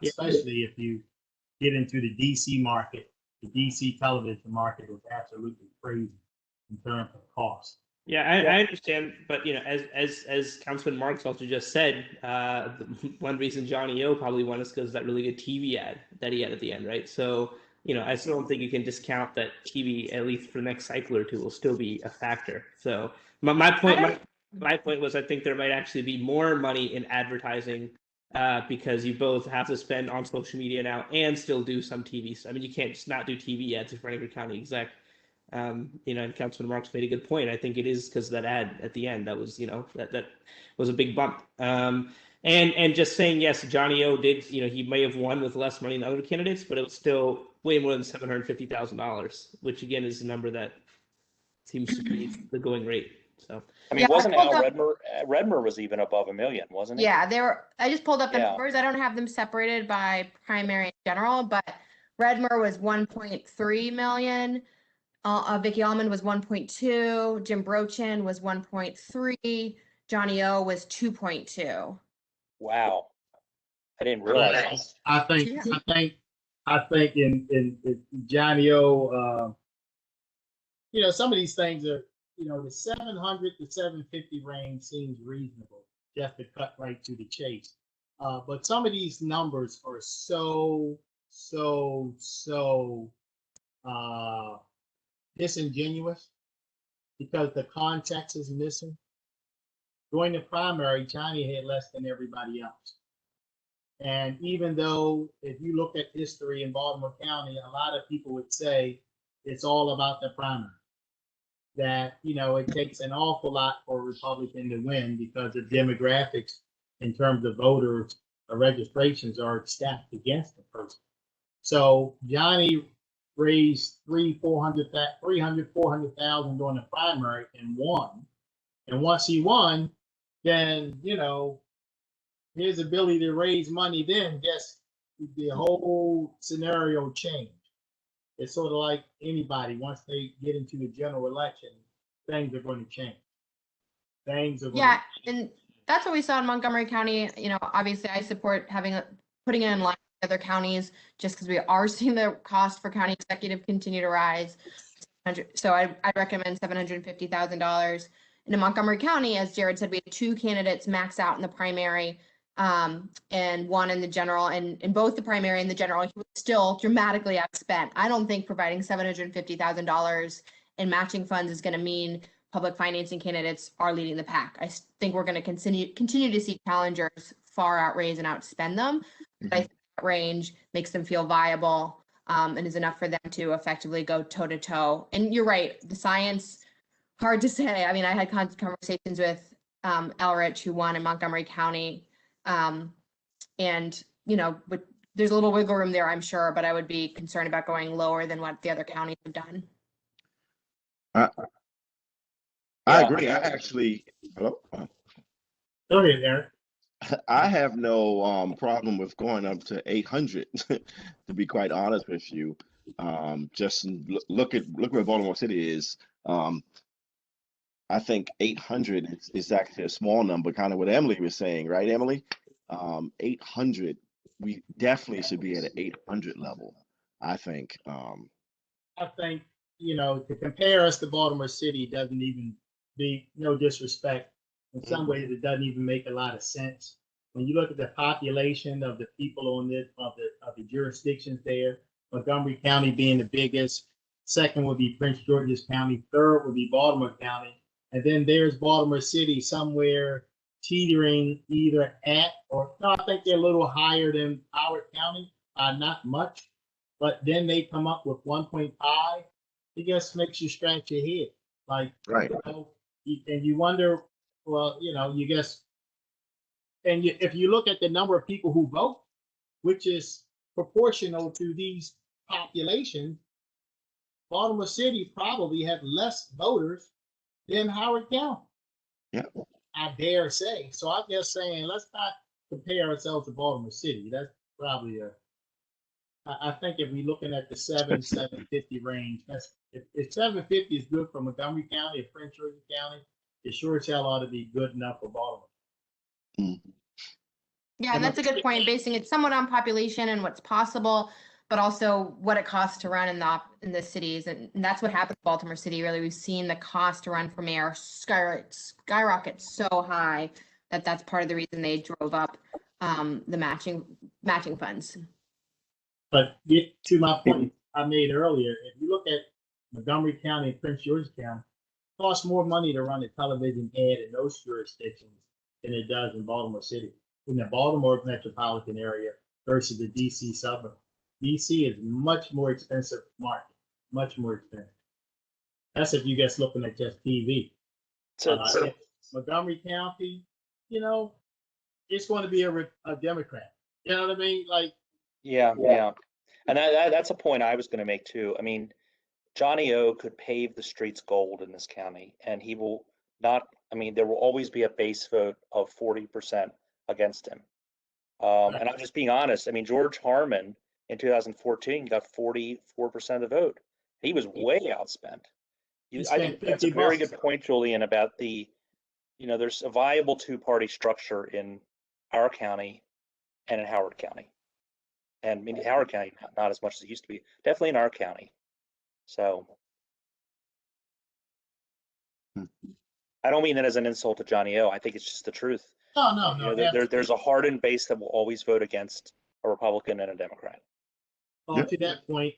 especially if you get into the DC market. The DC television market is absolutely crazy in terms of cost. Yeah, I understand, but you know, as Councilman Marks also just said, one reason Johnny O probably won is because that really good TV ad that he had at the end, right? So, you know, I still don't think you can discount that TV, at least for the next cycle or two, will still be a factor. So my point was, I think there might actually be more money in advertising because you both have to spend on social media now and still do some TV. I mean, you can't just not do TV ads if you're running for county exec. And Councilman Marks made a good point. I think it is because of that ad at the end. That was, that was a big bump. And just saying, yes, Johnny O did, he may have won with less money than other candidates, but it was still way more than $750,000, which again is a number that seems to be the going rate. So I mean, Yeah, wasn't I pulled Al up- Redmer was even above $1 million, wasn't he? Yeah, I just pulled up the Yeah. numbers. I don't have them separated by primary and general, but Redmer was 1.3 million. Vicky Almond was 1.2. Jim Brochin was 1.3. Johnny O was 2.2. Wow. I didn't realize that. I think in Johnny O, some of these things are, the 700 to 750 range seems reasonable, just to cut right to the chase. But some of these numbers are so disingenuous because the context is missing. During the primary, Johnny had less than everybody else. And even though if you look at history in Baltimore County, a lot of people would say it's all about the primary. That, it takes an awful lot for a Republican to win because the demographics in terms of voter registrations are stacked against the person. So Johnny raised 400,000 during the primary and won. And once he won, then, his ability to raise money then just the whole scenario changed. It's sort of like anybody, once they get into the general election, things are going to change. Yeah, and that's what we saw in Montgomery County. Obviously I support putting it in line with other counties just because we are seeing the cost for county executive continue to rise. So I recommend $750,000. In Montgomery County, as Jared said, we had 2 candidates max out in the primary, and 1 in the general. And in both the primary and the general, he was still dramatically outspent. I don't think providing $750,000 in matching funds is going to mean public financing candidates are leading the pack. I think we're going to continue to see challengers far outraise and outspend them. But I think that range makes them feel viable, and is enough for them to effectively go toe to toe. And you're right, the science, hard to say. I mean, I had conversations with Elrich, who won in Montgomery County, and but there's a little wiggle room there, I'm sure, but I would be concerned about going lower than what the other counties have done. I agree. I actually, hello? Go ahead, Aaron. I have no problem with going up to 800, to be quite honest with you. Just look where Baltimore City is. I think 800 is actually a small number, kind of what Emily was saying, right, Emily? 800, we definitely should be at an 800 level, I think. I think, to compare us to Baltimore City doesn't even be, no disrespect. In some ways, it doesn't even make a lot of sense. When you look at the population of the people of the jurisdictions there, Montgomery County being the biggest, second would be Prince George's County, third would be Baltimore County, and then there's Baltimore City somewhere teetering either at or no, I think they're a little higher than Howard County, not much, but then they come up with 1.5. It just makes you scratch your head, like Right. And you wonder, well, you guess, and if you look at the number of people who vote, which is proportional to these populations, Baltimore City probably had less voters than Howard County. Yeah. I dare say. So I'm just saying, let's not compare ourselves to Baltimore City. That's probably I think if we're looking at the 750 range, if 750 is good for Montgomery County or Prince George's County, it sure as hell ought to be good enough for Baltimore. Yeah, and that's a good point, basing it somewhat on population and what's possible, but also what it costs to run in the cities. And that's what happened in Baltimore City, really. We've seen the cost to run for mayor skyrocket so high that that's part of the reason they drove up the matching funds. But get to my point I made earlier, if you look at Montgomery County and Prince George's County, it costs more money to run a television ad in those jurisdictions than it does in Baltimore City, in the Baltimore metropolitan area versus the DC suburb. DC is much more expensive market, much more expensive. That's if you guys looking at just TV. So, Montgomery County, you know, it's going to be a Democrat. You know what I mean? Like, yeah. And that's a point I was going to make too. I mean, Johnny O could pave the streets gold in this county, and he will not. I mean, there will always be a base vote of 40% against him. And I'm just being honest. I mean, George Harmon in 2014 got 44% of the vote. He was way outspent. I think that's a very good point, Julian, about there's a viable two-party structure in our county and in Howard County. And maybe Howard County, not as much as it used to be. Definitely in our county. So I don't mean that as an insult to Johnny O. I think it's just the truth. No. There's a hardened base that will always vote against a Republican and a Democrat. Well, to that point,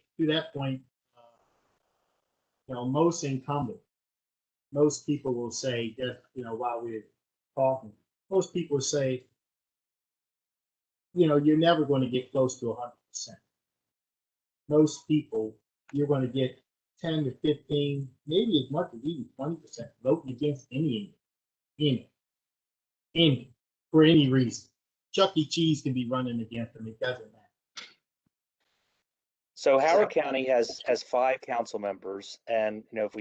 most incumbents, most people will say that, while we're talking, most people say, you're never going to get close to 100%. Most people, you're going to get 10 to 15, maybe as much as even 20% voting against any for any reason. Chuck E. Cheese can be running against them. It doesn't matter. So Howard County has 5 council members, and if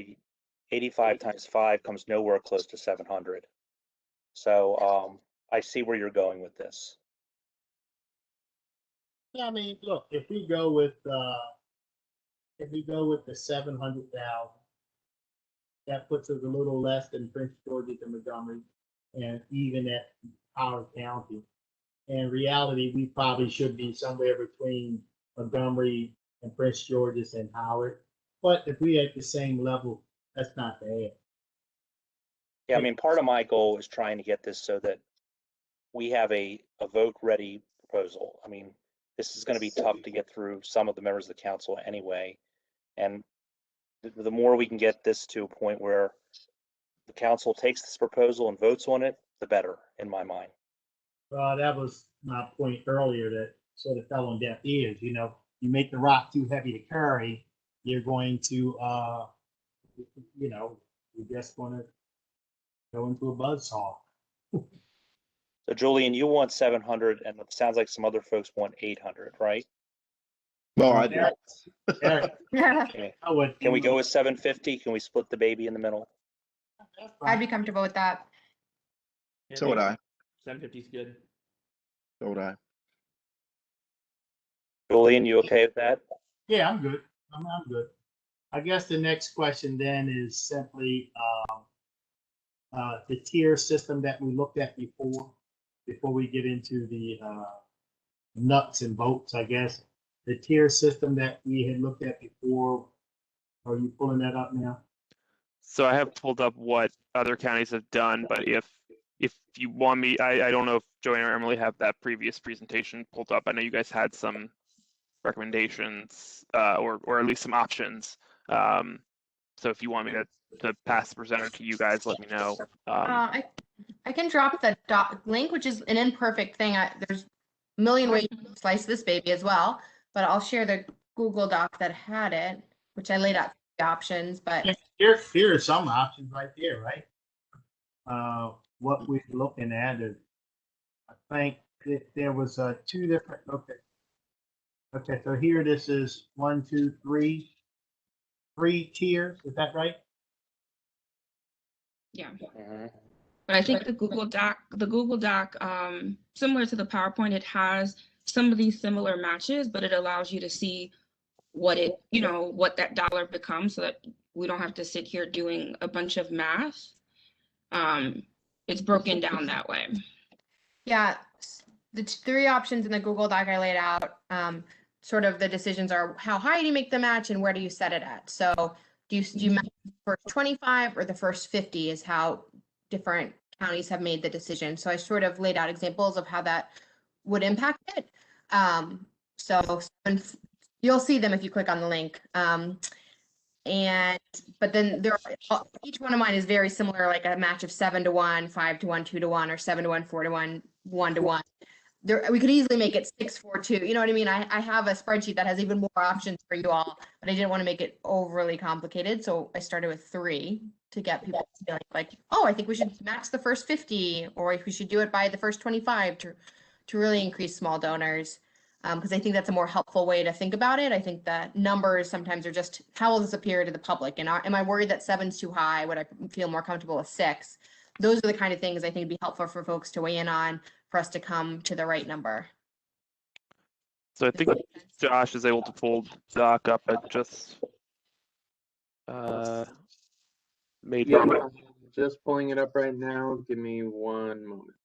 85 times 5 comes nowhere close to 700. So I see where you're going with this. Yeah, I mean, look, if we go with the 700,000, that puts us a little less than Prince George's and Montgomery, and even at Howard County. In reality, we probably should be somewhere between Montgomery and Prince George's and Howard. But if we at the same level, that's not bad. Yeah, I mean, part of my goal is trying to get this so that we have a vote-ready proposal. I mean, this is going to be tough to get through some of the members of the council anyway. And the more we can get this to a point where the council takes this proposal and votes on it, the better, in my mind. That was my point earlier that sort of fell on deaf ears. You make the rock too heavy to carry, you're going to, you're just going to go into a buzzsaw. So Julian, you want 700, and it sounds like some other folks want 800, right? No, I do. Okay. Can we go with 750? Can we split the baby in the middle? I'd be comfortable with that. So would I. 750 is good. So would I. Julian, you okay with that? Yeah, I'm good. I'm good. I guess the next question then is simply the tier system that we looked at before we get into the nuts and bolts, I guess. The tier system that we had looked at before, are you pulling that up now? So I have pulled up what other counties have done, but if you want me, I don't know if Joanne or Emily have that previous presentation pulled up. I know you guys had some recommendations or at least some options. So if you want me to pass the presenter to you guys, let me know. I can drop the link, which is an imperfect thing. There's a million ways to slice this baby as well, but I'll share the Google Doc that had it, which I laid out the options. But here are some options right there, right? What we're looking at is, I think there was 2 different. Okay. So here, this is 1, 2, 3 tiers. Is that right? Yeah. Mm-hmm. But I think the Google Doc, similar to the PowerPoint, it has some of these similar matches, but it allows you to see what that dollar becomes so that we don't have to sit here doing a bunch of math. It's broken down that way. yeah, the 3 options in the Google Doc I laid out, sort of the decisions are how high do you make the match and where do you set it at? So do you match the first 25 or the first 50 is how different counties have made the decision. So I sort of laid out examples of how that would impact it. So you'll see them if you click on the link. But then each one of mine is very similar, like a match of 7 to 1, 5 to 1, 2 to 1, or 7 to 1, 4 to 1, 1 to 1. there, we could easily make it 642. You know what I mean? I have a spreadsheet that has even more options for you all, but I didn't want to make it overly complicated. So I started with 3 to get people feeling like, oh, I think we should max the first 50, or if we should do it by the first 25 to really increase small donors. Because I think that's a more helpful way to think about it. I think that numbers sometimes are just, how will this appear to the public? And am I worried that 7's too high? Would I feel more comfortable with 6? Those are the kind of things I think would be helpful for folks to weigh in on, for us to come to the right number. So I think Josh is able to pull Doc up. I just made Yeah, him. I'm just pulling it up right now. Give me one moment.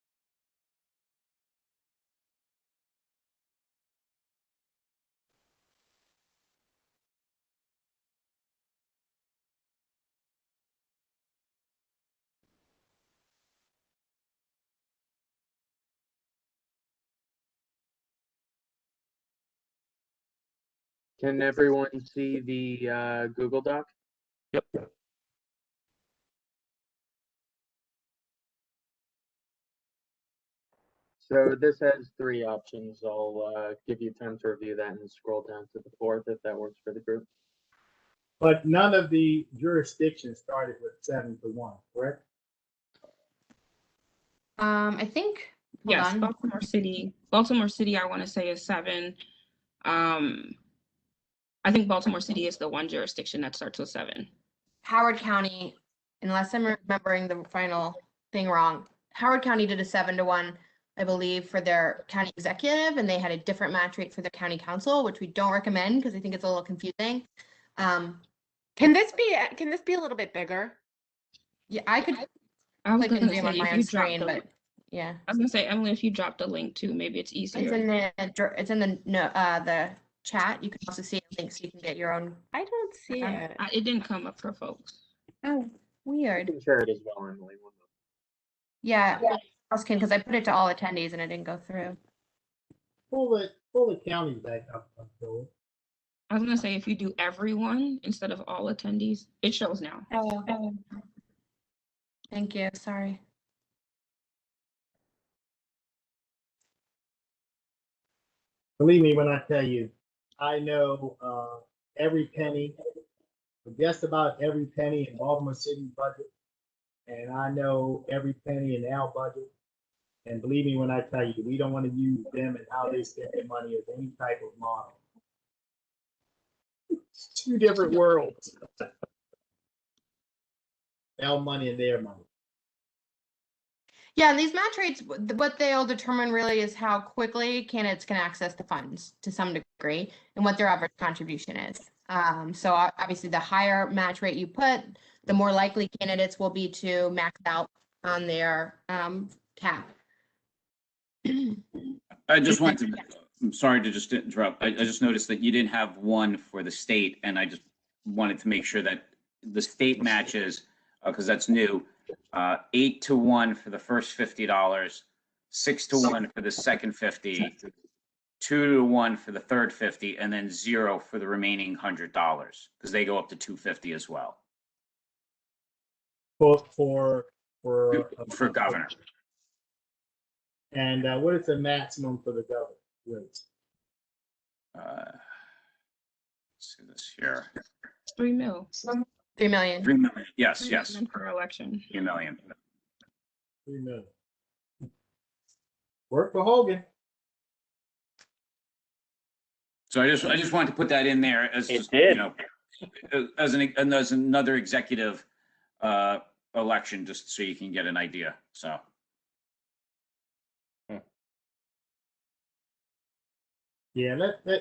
Can everyone see the Google Doc? Yep. So this has 3 options. I'll give you time to review that and scroll down to the 4th if that works for the group. But none of the jurisdictions started with 7-1, correct? I think, hold Yes, on. Baltimore City. Baltimore City, I want to say is 7. I think Baltimore City is the one jurisdiction that starts with 7. Howard County, unless I'm remembering the final thing wrong, Howard County did a 7-1, I believe, for their county executive, and they had a different match rate for their county council, which we don't recommend because I think it's a little confusing. Can this be a little bit bigger? Yeah, I could I was click and gonna zoom on say my if own you drop screen, the, but yeah. I was gonna say, Emily, if you drop the link too, maybe it's It's easier. in the chat. You can also see a link so you can get your own. I don't see it. It didn't come up for folks. Oh, I weird. can share it as well, Emily. One moment. Yeah, else can, because I put it to all attendees and it didn't go through. Pull the counties back up, Joel. I was gonna say if you do everyone instead of all attendees, it shows now. Oh. Thank you. Sorry. Believe me when I tell you, I know every penny, just about every penny in Baltimore City's budget, and I know every penny in our budget. And believe me when I tell you, we don't want to use them and how they spend their money as any type of model. It's 2 different worlds. Our money and their money. Yeah, and these match rates, what they'll determine really is how quickly candidates can access the funds to some degree and what their average contribution is. So obviously the higher match rate you put, the more likely candidates will be to max out on their cap. I just want to, I'm sorry to just interrupt. I just noticed that you didn't have one for the state, and I just wanted to make sure that the state matches, because that's new, 8-1 for the first $50, 6-1 for the second 50, 2-1 for the third 50, and then 0 for the remaining $100, because they go up to 250 as well For governor. And what is the maximum for the governor rates? Let's see this here. 3 mil. 3 million. 3 million. Yes, 3 yes. million per election. 3 million. 3 million. Work for Hogan. So I just wanted to put that in there as just, did. you know, as another executive election, just so you can get an idea. So. Yeah, let I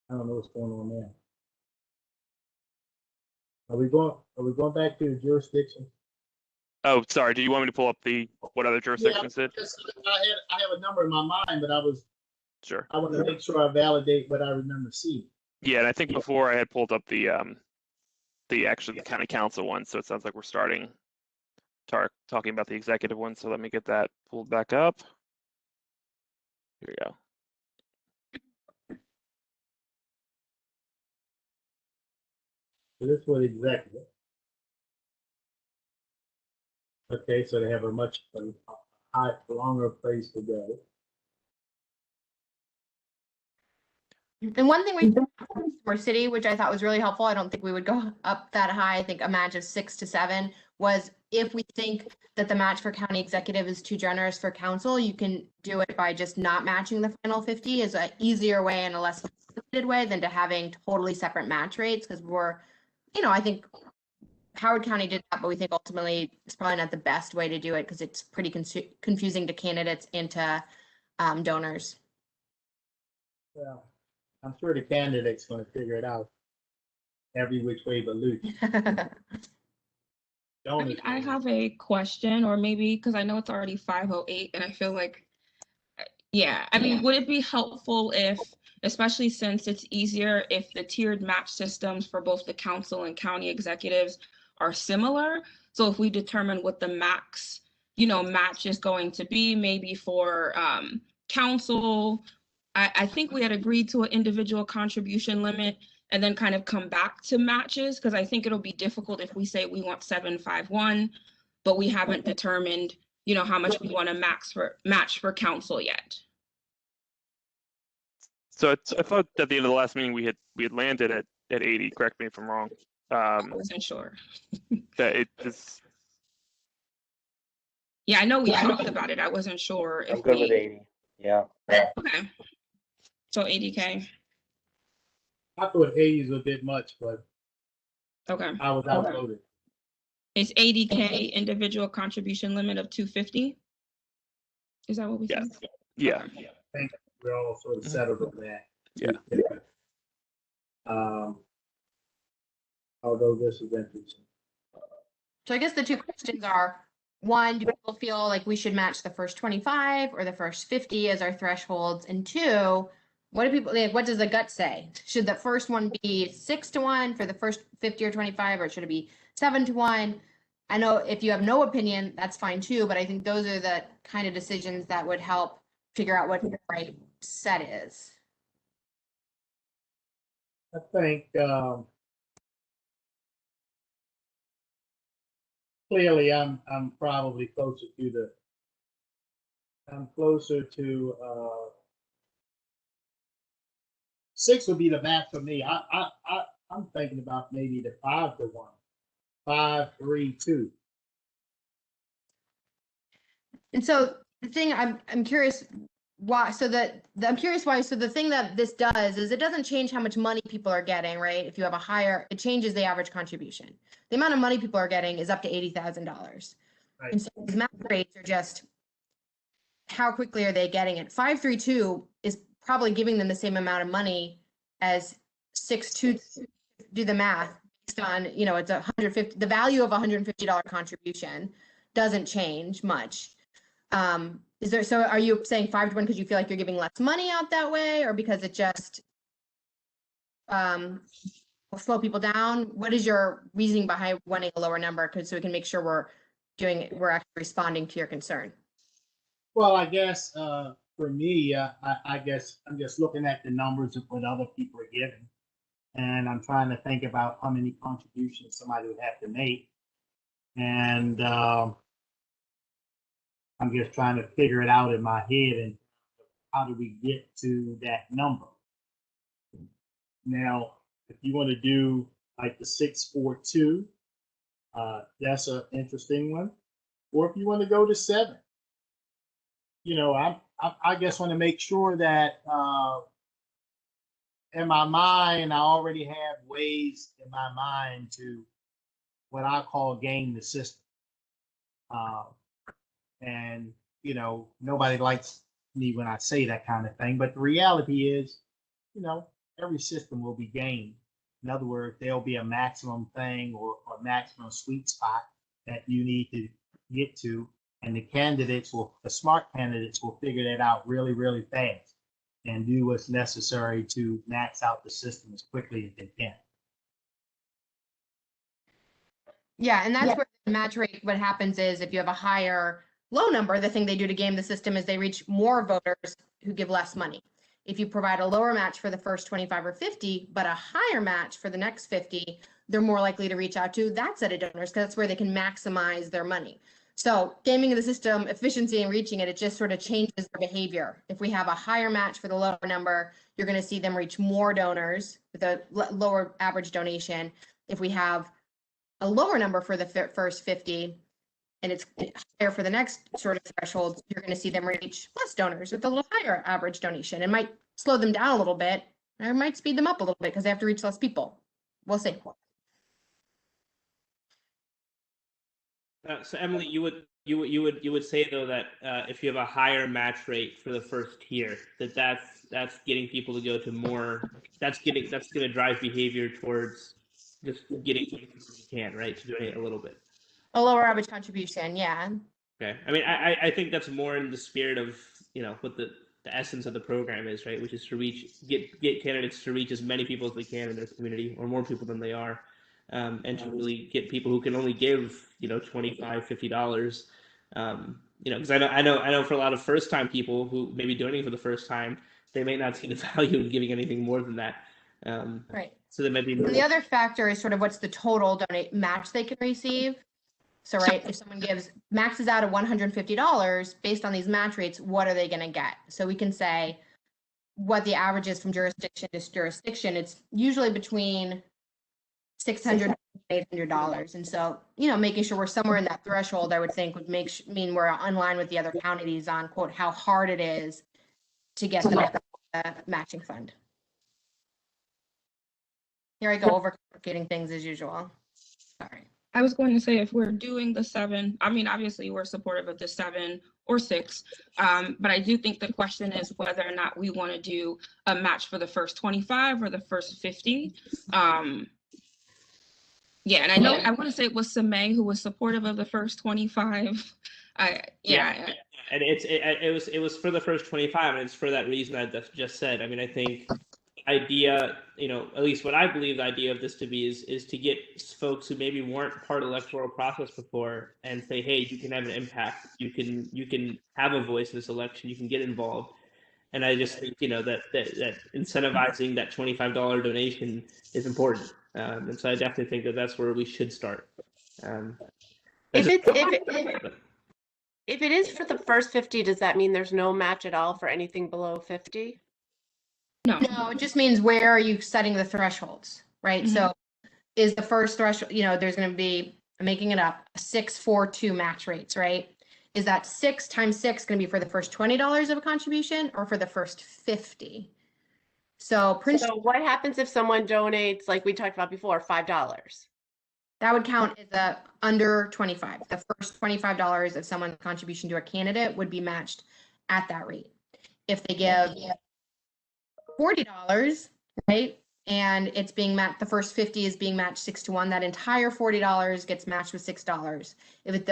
don't know what's going on there. Are we going back to the jurisdiction? Oh, sorry. Do you want me to pull up what other jurisdictions did? I have a number in my mind, but I want to make sure I validate what I remember seeing. Yeah, and I think before I had pulled up the county council one, so it sounds like we're starting talking about the executive one. So let me get that pulled back up. Here we go. So this was executive. Okay, so they have a much longer place to go. And one thing we for city, which I thought was really helpful, I don't think we would go up that high. I think a match of 6 to 7 was if we think that the match for county executive is too generous for council, you can do it by just not matching the final 50 is an easier way and a less complicated way than to having totally separate match rates because we're, I think Howard County did that, but we think ultimately it's probably not the best way to do it because it's pretty confusing to candidates and to donors. Well, I'm sure the candidate's going to figure it out every which way but loose. I have a question, or maybe because I know it's already 5:08 and I feel like, yeah, I mean, would it be helpful if, especially since it's easier if the tiered match systems for both the council and county executives are similar? So if we determine what the max, match is going to be, maybe for council, I think we had agreed to an individual contribution limit and then kind of come back to matches, because I think it'll be difficult if we say we want 751, but we haven't determined, how much we want to match for council yet. So I thought at the end of the last meeting we had landed at 80. Correct me if I'm wrong. I wasn't sure. That it is. Yeah, I know we talked about it. I wasn't sure if I'm good with 80. Yeah. Okay. So 80K. I thought 80 is a bit much, but okay. I was outvoted. It's 80K individual contribution limit of 250. Is that what we said? Yeah. Okay. I think we're all sort of settled on that. Yeah. Although this is interesting. So I guess the two questions are, one, do people feel like we should match the first 25 or the first 50 as our thresholds? And two, what do people like? What does the gut say? Should the first one be 6 to 1 for the first 50 or 25, or should it be 7 to 1? I know if you have no opinion, that's fine too, but I think those are the kind of decisions that would help figure out what the right set is. I think clearly I'm probably closer to I'm closer to 6 would be the max for me. I'm thinking about maybe the 5 to 1, 5, 3, 2. And so the thing I'm curious why. So I'm curious why. So the thing that this does is it doesn't change how much money people are getting, right? If you have a higher, it changes the average contribution. The amount of money people are getting is up to $80,000. Right. And so these match rates are just how quickly are they getting it? 532 is probably giving them the same amount of money as 622. Do the math based on, it's 150. The value of $150 contribution doesn't change much. So are you saying 5 to 1 because you feel like you're giving less money out that way, or because it just will slow people down? What is your reasoning behind wanting a lower number, so we can make sure we're actually responding to your concern? Well, I guess for me, I guess I'm just looking at the numbers of what other people are giving, and I'm trying to think about how many contributions somebody would have to make, and I'm just trying to figure it out in my head and how do we get to that number. Now, if you want to do like the 642, that's an interesting one. Or if you want to go to 7, I just want to make sure that in my mind, I already have ways in my mind to what I call game the system. And, nobody likes me when I say that kind of thing. But the reality is, every system will be gamed. In other words, there'll be a maximum thing or maximum sweet spot that you need to get to. And the smart candidates will figure that out really, really fast and do what's necessary to max out the system as quickly as they can. Yeah, and that's where the match rate, what happens is if you have a higher low number, the thing they do to game the system is they reach more voters who give less money. If you provide a lower match for the first 25 or 50, but a higher match for the next 50, they're more likely to reach out to that set of donors because that's where they can maximize their money. So gaming the system, efficiency and reaching it, it just sort of changes their behavior. If we have a higher match for the lower number, you're going to see them reach more donors with a lower average donation. If we have a lower number for the first 50 and it's higher for the next sort of threshold, you're going to see them reach less donors with a little higher average donation. It might slow them down a little bit, or it might speed them up a little bit because they have to reach less people. We'll see. So Emily, you would say though that if you have a higher match rate for the first tier, that's getting people to go to more. That's going to drive behavior towards just getting as many people as you can, right? To donate a little bit. A lower average contribution, yeah. Okay. I mean, I think that's more in the spirit of, what the essence of the program is, right? Which is to get candidates to reach as many people as they can in their community, or more people than they are, and to really get people who can only give, $25, $50, because I know for a lot of first-time people who may be donating for the first time, they may not see the value in giving anything more than that. Right. So there might be. And the other factor is sort of what's the total donate match they can receive. So, right, if someone maxes out at $150 based on these match rates, what are they going to get? So we can say what the average is from jurisdiction to jurisdiction. It's usually between $600 and $800. And so, making sure we're somewhere in that threshold, I would think would mean we're in line with the other counties on, quote, how hard it is to get the matching fund. Here I go, overcomplicating things as usual. Sorry. I was going to say, if we're doing the 7, I mean, obviously we're supportive of the 7 or 6, but I do think the question is whether or not we want to do a match for the first 25 or the first 50. Yeah, and I know I want to say it was Samay who was supportive of the first 25. Yeah. And it was for the first 25, and it's for that reason I just said. I mean, I think idea, at least what I believe the idea of this to be is to get folks who maybe weren't part of the electoral process before and say, hey, you can have an impact, you can have a voice in this election, you can get involved. And I just think that incentivizing that $25 donation is important, and so I definitely think that's where we should start. If it is for the first 50, does that mean there's no match at all for anything below 50? No, it just means where are you setting the thresholds, right? Mm-hmm. So is the first threshold, there's going to be, I'm making it up, 6, 4, 2 match rates, right? Is that 6 times 6 going to be for the first $20 of a contribution or for the first 50? So what happens if someone donates, like we talked about before, $5? That would count as under 25. The first $25 of someone's contribution to a candidate would be matched at that rate. If they give $40, right, and it's being matched, the first 50 is being matched 6 to 1, that entire $40 gets matched with $6. If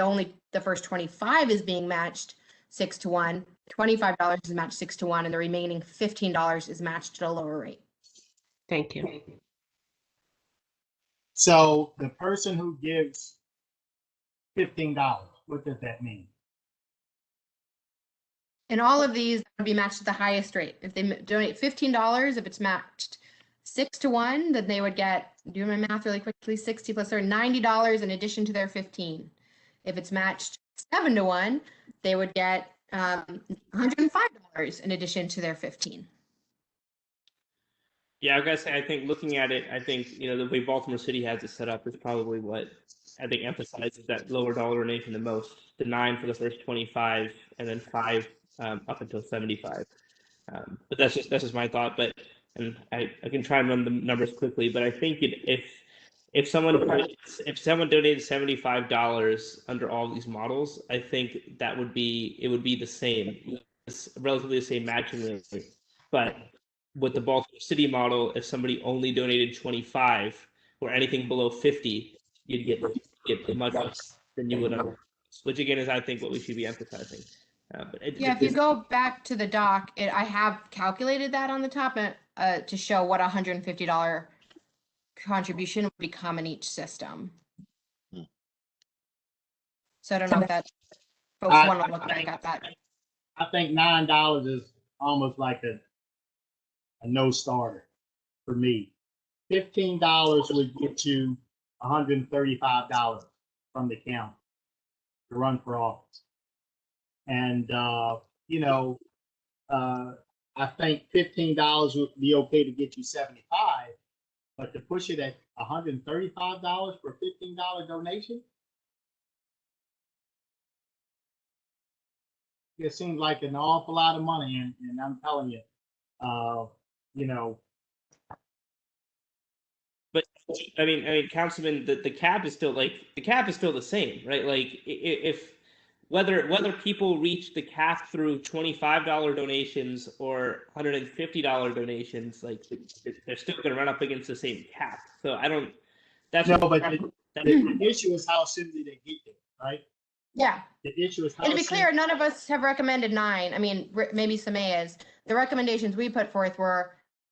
the first 25 is being matched 6 to 1, $25 is matched 6 to 1, and the remaining $15 is matched at a lower rate. Thank you. So the person who gives $15, what does that mean? And all of these would be matched at the highest rate. If they donate $15, if it's matched 6 to 1, then they would get, doing my math really quickly, 60 plus $90 in addition to their 15. If it's matched 7 to 1, they would get $105 in addition to their 15. Yeah, I gotta say, I think looking at it, I think the way Baltimore City has it set up is probably what I think emphasizes that lower dollar donation the most. The 9 for the first 25, and then 5 up until 75. But that's just my thought. But and I can try and run the numbers quickly. But I think if someone donated $75 under all these models, I think it would be the same, relatively the same matching rate. But with the Baltimore City model, if somebody only donated 25 or anything below 50, you'd get much less than you would on, which again is I think what we should be emphasizing. If you go back to the doc, I have calculated that on the top to show what $150 contribution would become in each system. So I don't know if that folks want to look back at that. I think $9 is almost like a no starter for me. $15 would get you $135 from the county to run for office. And, you know, I think $15 would be okay to get you 75, but to push it at $135 for a $15 donation, it seems like an awful lot of money. And I'm telling you, you know, But I mean, Councilman, the cap is still the same, right? Like if whether people reach the cap through $25 donations or $150 donations, like they're still going to run up against the same cap. So I don't. That's no, what, but the issue is how soon do they get there, right? Yeah. The issue is how And to be soon- clear, none of us have recommended 9. I mean, maybe Samay is. The recommendations we put forth were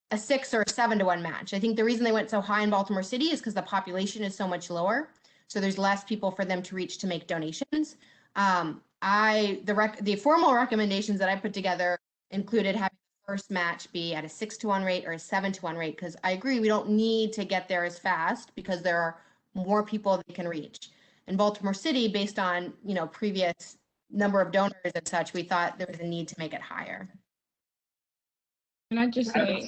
a 6 or a 7 to 1 match. I think the reason they went so high in Baltimore City is because the population is so much lower. So there's less people for them to reach to make donations. The formal recommendations that I put together included having the first match be at a 6 to 1 rate or a 7 to 1 rate, because I agree we don't need to get there as fast because there are more people they can reach. In Baltimore City, based on, you know, previous number of donors and such, we thought there was a need to make it higher. Can I just say,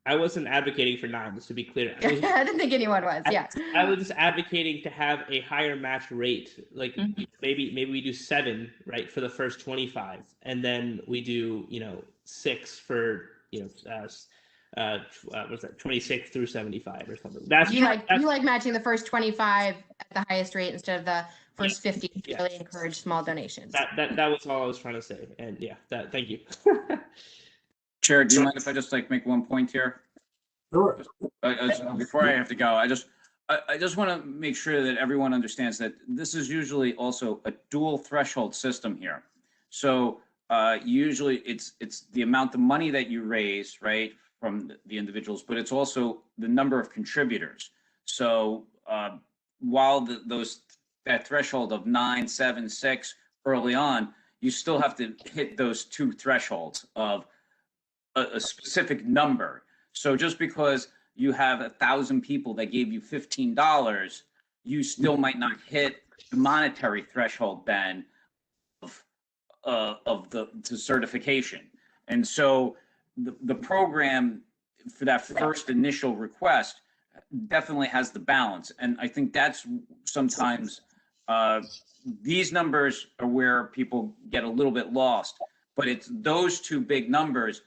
I wasn't advocating for 9, just to be clear. I didn't think anyone was. Yeah. I was just advocating to have a higher match rate. Like maybe we do 7, right, for the first 25, and then we do, you know, 6 for, you know, what's that, 26 through 75 or something. You like matching the first 25 at the highest rate instead of the first 50 to really encourage small donations. That was all I was trying to say. And yeah, thank you. Chair, do you mind if I just make one point here? Sure. Before I have to go, I just want to make sure that everyone understands that this is usually also a dual threshold system here. So usually it's the amount of money that you raise, right, from the individuals, but it's also the number of contributors. So while that threshold of 9, 7, 6 early on, you still have to hit those 2 thresholds of a specific number. So just because you have 1,000 people that gave you $15, you still might not hit the monetary threshold then of the certification. And so the program for that first initial request definitely has the balance. And I think that's sometimes these numbers are where people get a little bit lost, but it's those 2 big numbers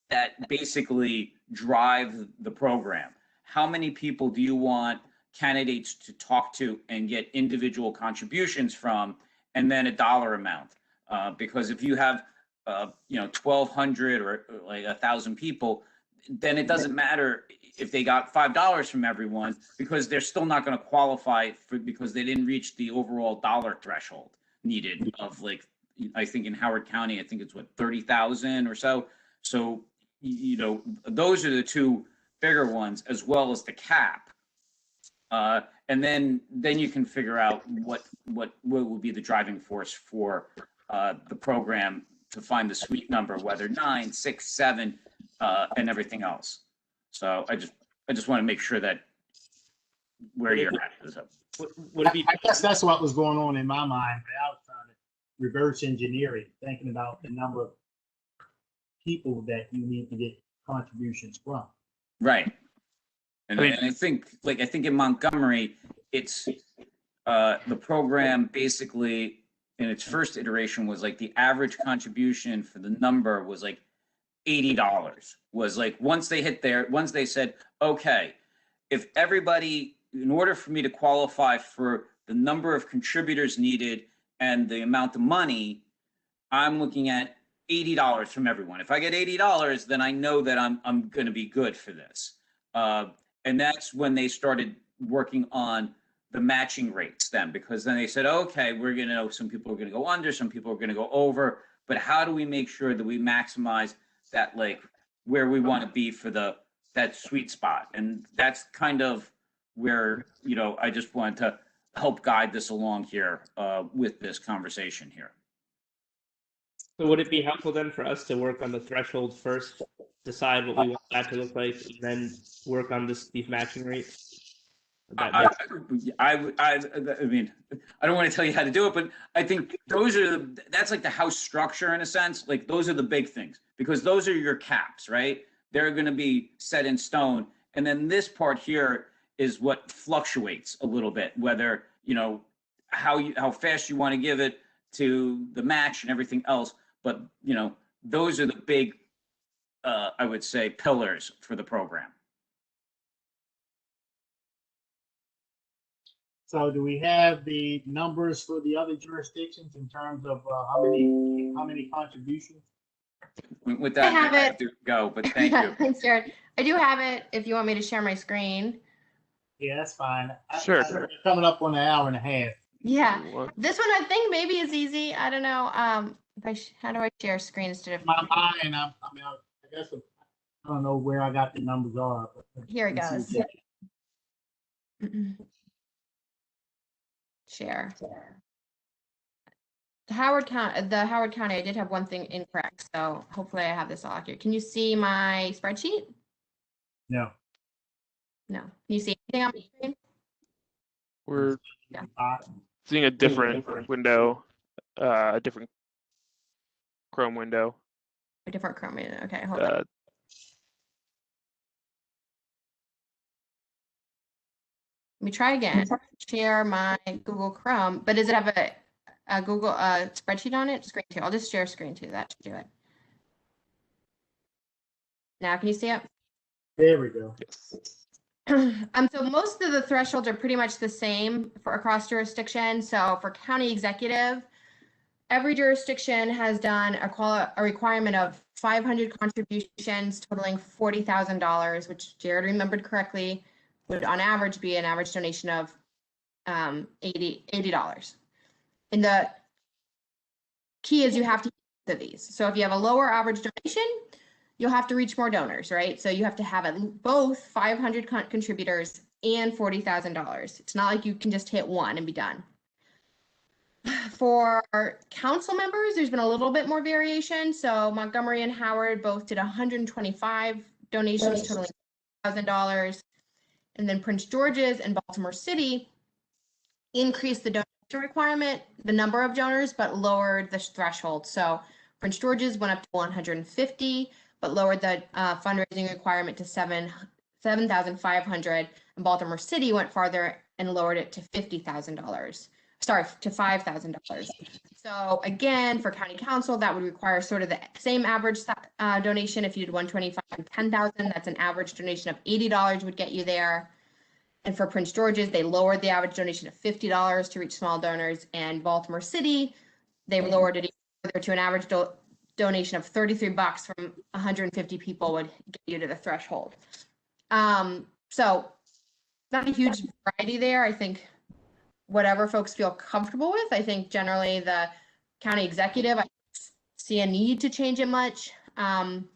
that basically drive the program. How many people do you want candidates to talk to and get individual contributions from, and then a dollar amount? Because if you have, 1,200 or like 1,000 people, then it doesn't matter if they got $5 from everyone, because they're still not going to qualify because they didn't reach the overall dollar threshold needed of, like, I think in Howard County, I think it's 30,000 or so. So, you know, those are the 2 bigger ones, as well as the cap. And then you can figure out what will be the driving force for the program to find the sweet number, whether 9, 6, 7, and everything else. So I just want to make sure that where you're at is up. I guess that's what was going on in my mind. I was trying to reverse engineer it, thinking about the number of people that you need to get contributions from. Right. And I think in Montgomery, it's the program basically in its first iteration was like the average contribution for the number was like $80. Was like once they said, okay, if everybody, in order for me to qualify for the number of contributors needed and the amount of money, I'm looking at $80 from everyone. If I get $80, then I know that I'm going to be good for this. And that's when they started working on the matching rates then, because then they said, okay, we're going to know some people are going to go under, some people are going to go over, but how do we make sure that we maximize that, like where we want to be for that sweet spot? And that's kind of where, you know, I just wanted to help guide this along here with this conversation here. So would it be helpful then for us to work on the threshold first, decide what we want that to look like, and then work on these matching rates? I mean, I don't want to tell you how to do it, but I think that's like the house structure in a sense. Like those are the big things because those are your caps, right? They're going to be set in stone. And then this part here is what fluctuates a little bit, whether, how fast you want to give it to the match and everything else. But, those are the big, I would say, pillars for the program. So do we have the numbers for the other jurisdictions in terms of how many contributions? With that, I have to go, but thank you. Thanks, Jared. I do have it if you want me to share my screen. Yeah, that's fine. Sure. We're coming up on an hour and a half. Yeah, this one I think maybe is easy. I don't know. How do I share screen instead of My mind, I guess I don't know where I got the numbers are. But here it goes. Share. The Howard County, I did have one thing incorrect, so hopefully I have this all accurate. Can you see my spreadsheet? No. No. Can you see anything on my screen? We're seeing a different window, a different Chrome window. A different Chrome window. Okay, hold on. Let me try again. Share my Google Chrome, but does it have a Google spreadsheet on it? Screen two. I'll just share screen two. That should do it. Now, can you see it? There we go. So most of the thresholds are pretty much the same for across jurisdictions. So for county executive, every jurisdiction has done a requirement of 500 contributions totaling $40,000, which Jared remembered correctly, would on average be an average donation of $80. And the key is you have to use these. So if you have a lower average donation, you'll have to reach more donors, right? So you have to have both 500 contributors and $40,000. It's not like you can just hit one and be done. For council members, there's been a little bit more variation. So Montgomery and Howard both did 125 donations totaling $1,000. And then Prince George's and Baltimore City increased the donation requirement, the number of donors, but lowered the threshold. So Prince George's went up to 150, but lowered the fundraising requirement to 7,500, and Baltimore City went farther and lowered it to $50,000. Sorry, to $5,000. So again, for county council, that would require sort of the same average donation. If you did 125 and 10,000, that's an average donation of $80 would get you there. And for Prince George's, they lowered the average donation of $50 to reach small donors. And Baltimore City, they lowered it further to an average donation of $33 from 150 people would get you to the threshold. So not a huge variety there. I think whatever folks feel comfortable with. I think generally the county executive, I see a need to change it much. And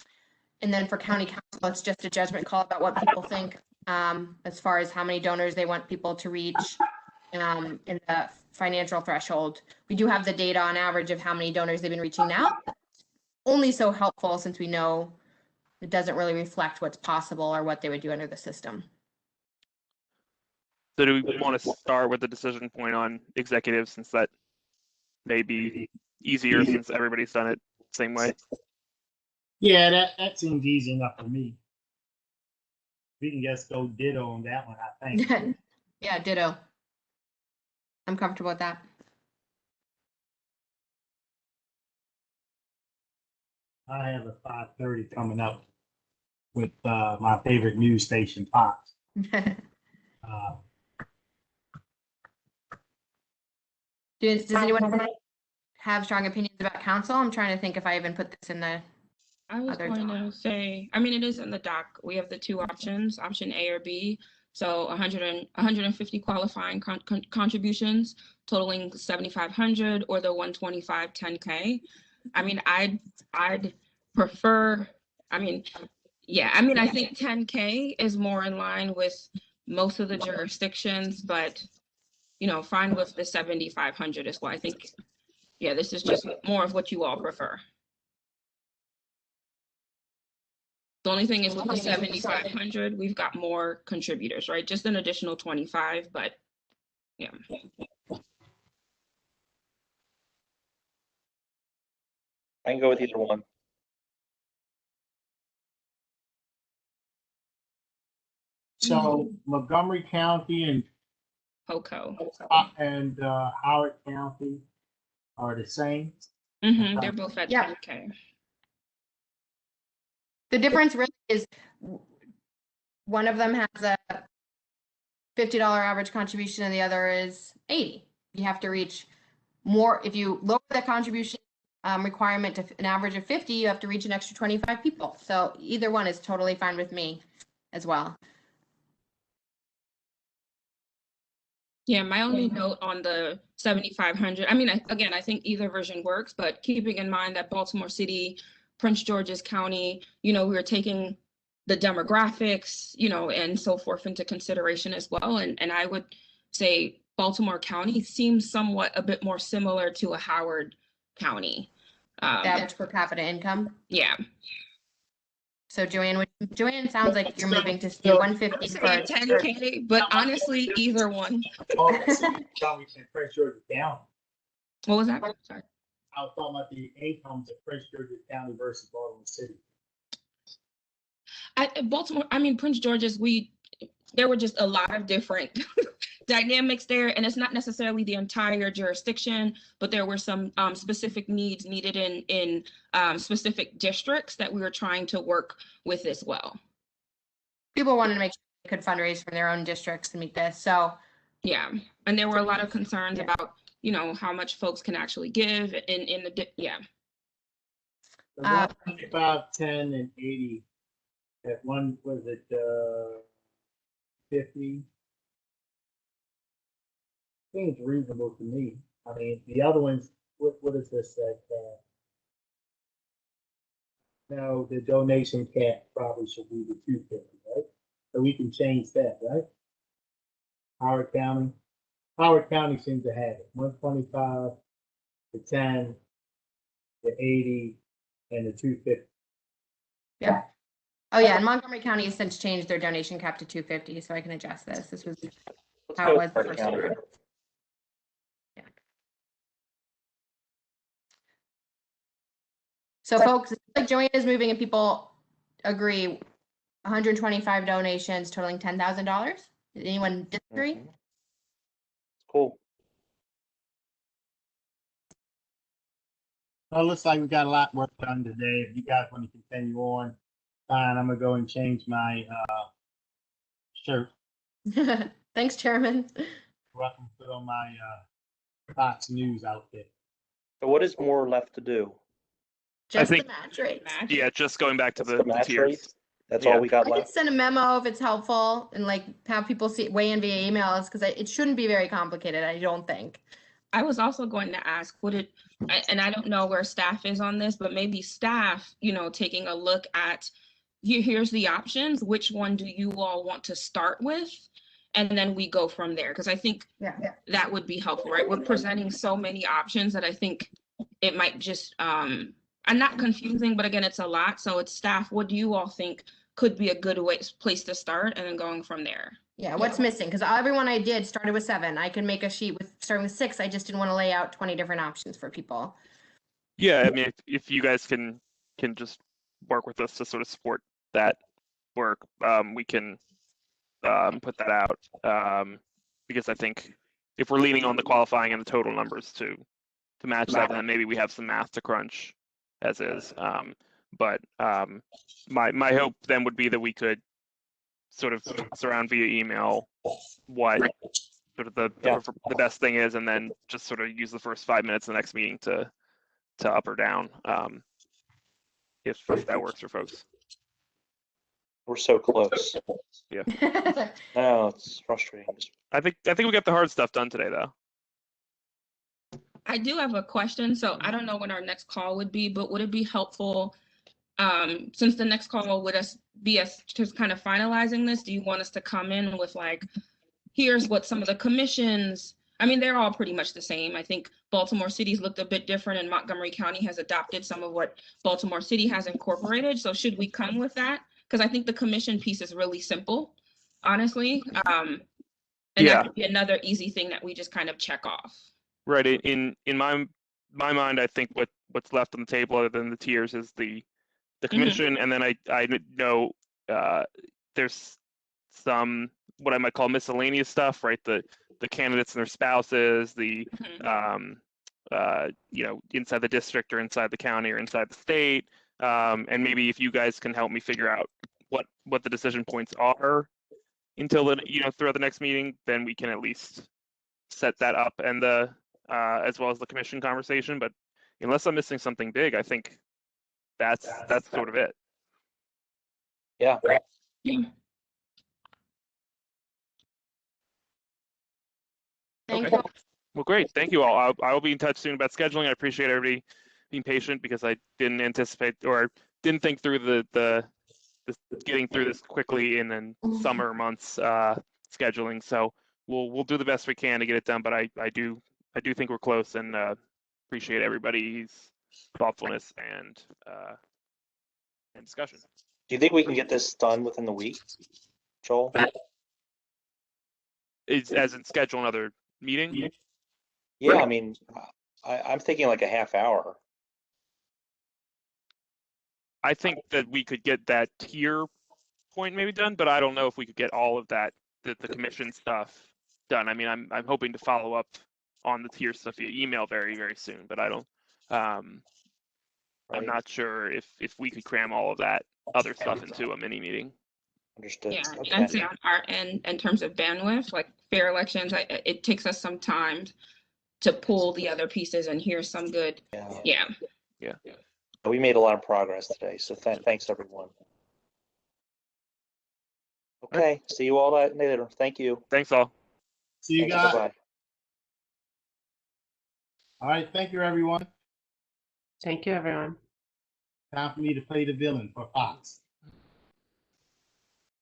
then for county council, it's just a judgment call about what people think as far as how many donors they want people to reach in the financial threshold. We do have the data on average of how many donors they've been reaching now. Only so helpful since we know it doesn't really reflect what's possible or what they would do under the system. So do we want to start with the decision point on executive since that may be easier since everybody's done it the same way? Yeah, that seems easy enough for me. We can just go ditto on that one, I think. Yeah, ditto. I'm comfortable with that. I have a 5:30 coming up with my favorite news station, Fox. Does anyone have strong opinions about council? I'm trying to think if I even put this in the I was going to say, I mean, it is in the doc. We have the two options, option A or B. So 150 qualifying contributions totaling 7,500 or the 125 10K. I mean, I'd prefer, I mean, yeah, I mean, I think 10K is more in line with most of the jurisdictions, but fine with the 7,500 as well. I think, yeah, this is just more of what you all prefer. The only thing is with the 7,500, we've got more contributors, right? Just an additional 25, but yeah. I can go with either one. So Montgomery County and HOCO. Howard County are the same. They're both at 10K. The difference really is one of them has a $50 average contribution and the other is 80. You have to reach more. If you lower the contribution requirement to an average of 50, you have to reach an extra 25 people. So either one is totally fine with me as well. Yeah, my only note on the 7,500, I mean, again, I think either version works, but keeping in mind that Baltimore City, Prince George's County, we were taking the demographics, and so forth into consideration as well. And I would say Baltimore County seems somewhat a bit more similar to a Howard County. Average per capita income? Yeah. So Joanne sounds like you're moving to 150 for 10K, but honestly, either one. Prince George's County. What was that? Sorry. I was talking about the incomes of Prince George's County versus Baltimore City. Prince George's, there were just a lot of different dynamics there, and it's not necessarily the entire jurisdiction, but there were some specific needs needed in specific districts that we were trying to work with as well. People wanted to make sure they could fundraise from their own districts to meet this. So yeah, and there were a lot of concerns about how much folks can actually give in the yeah. 25, 10, and 80. At one was it 50? I think it's reasonable to me. I mean, the other ones, what is this? No, the donation cap probably should be the 250, right? So we can change that, right? Howard County seems to have it. 125, the 10, the 80, and the 250. Yeah. Oh yeah, and Montgomery County has since changed their donation cap to 250, so I can adjust this. This was how it was the first time. Yeah. So folks, like Joanne is moving and people agree, 125 donations totaling $10,000. Did anyone disagree? Cool. Well, it looks like we got a lot work done today. If you guys want to continue on, fine. I'm gonna go and change my shirt. Thanks, Chairman. Welcome to put on my Fox News outfit. So what is more left to do? Just think- the match rate. Yeah, just going back to That's the match tiers. rate? That's all we got I could left? send a memo if it's helpful and have people weigh in via emails because it shouldn't be very complicated, I don't think. I was also going to ask, and I don't know where staff is on this, but maybe staff, taking a look at, here's the options, which one do you all want to start with? And then we go from there, because I think that would be helpful, right? We're presenting so many options that I think it might just, and not confusing, but again, it's a lot. So it's staff, what do you all think could be a good place to start, and then going from there? Yeah, what's missing? Because everyone I did started with 7. I can make a sheet with starting with 6. I just didn't want to lay out 20 different options for people. Yeah, I mean, if you guys can just work with us to sort of support that work, we can put that out, because I think if we're leaning on the qualifying and the total numbers to match that, then maybe we have some math to crunch as is. But my hope then would be that we could sort of toss around via email what sort of the best thing is, and then just sort of use the first 5 minutes of the next meeting to up or down, if that works for folks. We're so close. Yeah. No, it's frustrating. I think we got the hard stuff done today, though. I do have a question. So I don't know when our next call would be, but would it be helpful, since the next call would be us just kind of finalizing this? Do you want us to come in with here's what some of the commissions, I mean, they're all pretty much the same. I think Baltimore City's looked a bit different, and Montgomery County has adopted some of what Baltimore City has incorporated. So should we come with that because I think the commission piece is really simple, honestly. And Yeah. that could be another easy thing that we just kind of check off. Right. In my mind, I think what's left on the table other than the tiers is the commission, and then I know there's some what I might call miscellaneous stuff, right? The candidates and their spouses, the inside the district or inside the county or inside the state, and maybe if you guys can help me figure out what the decision points are until throughout the next meeting, then we can at least set that up and the as well as the commission conversation. But unless I'm missing something big, I think that's sort of it. Yeah. Thank Okay. you. Well, great. Thank you all. I will be in touch soon about scheduling. I appreciate everybody being patient because I didn't anticipate or didn't think through the getting through this quickly in summer months scheduling. So we'll do the best we can to get it done. But I do think we're close, and appreciate everybody's thoughtfulness and discussion. Do you think we can get this done within the week, Joel? As in schedule another meeting? Yeah, I mean, I'm thinking like a half hour. I think that we could get that tier point maybe done, but I don't know if we could get all of that, the commission stuff done. I mean, I'm hoping to follow up on the tier stuff via email very, very soon, but I don't, I'm not sure if we could cram all of that other stuff into a mini meeting. Understood. Yeah, Okay. I'd say on our end, in terms of bandwidth, like fair elections, it takes us some time to pull the other pieces and hear some good. Yeah. We made a lot of progress today, so thanks everyone. Okay, see you all later. Thank you. Thanks all. See you guys. Bye-bye. All right, thank you, everyone. Thank you, everyone. Time for me to play the villain for Fox.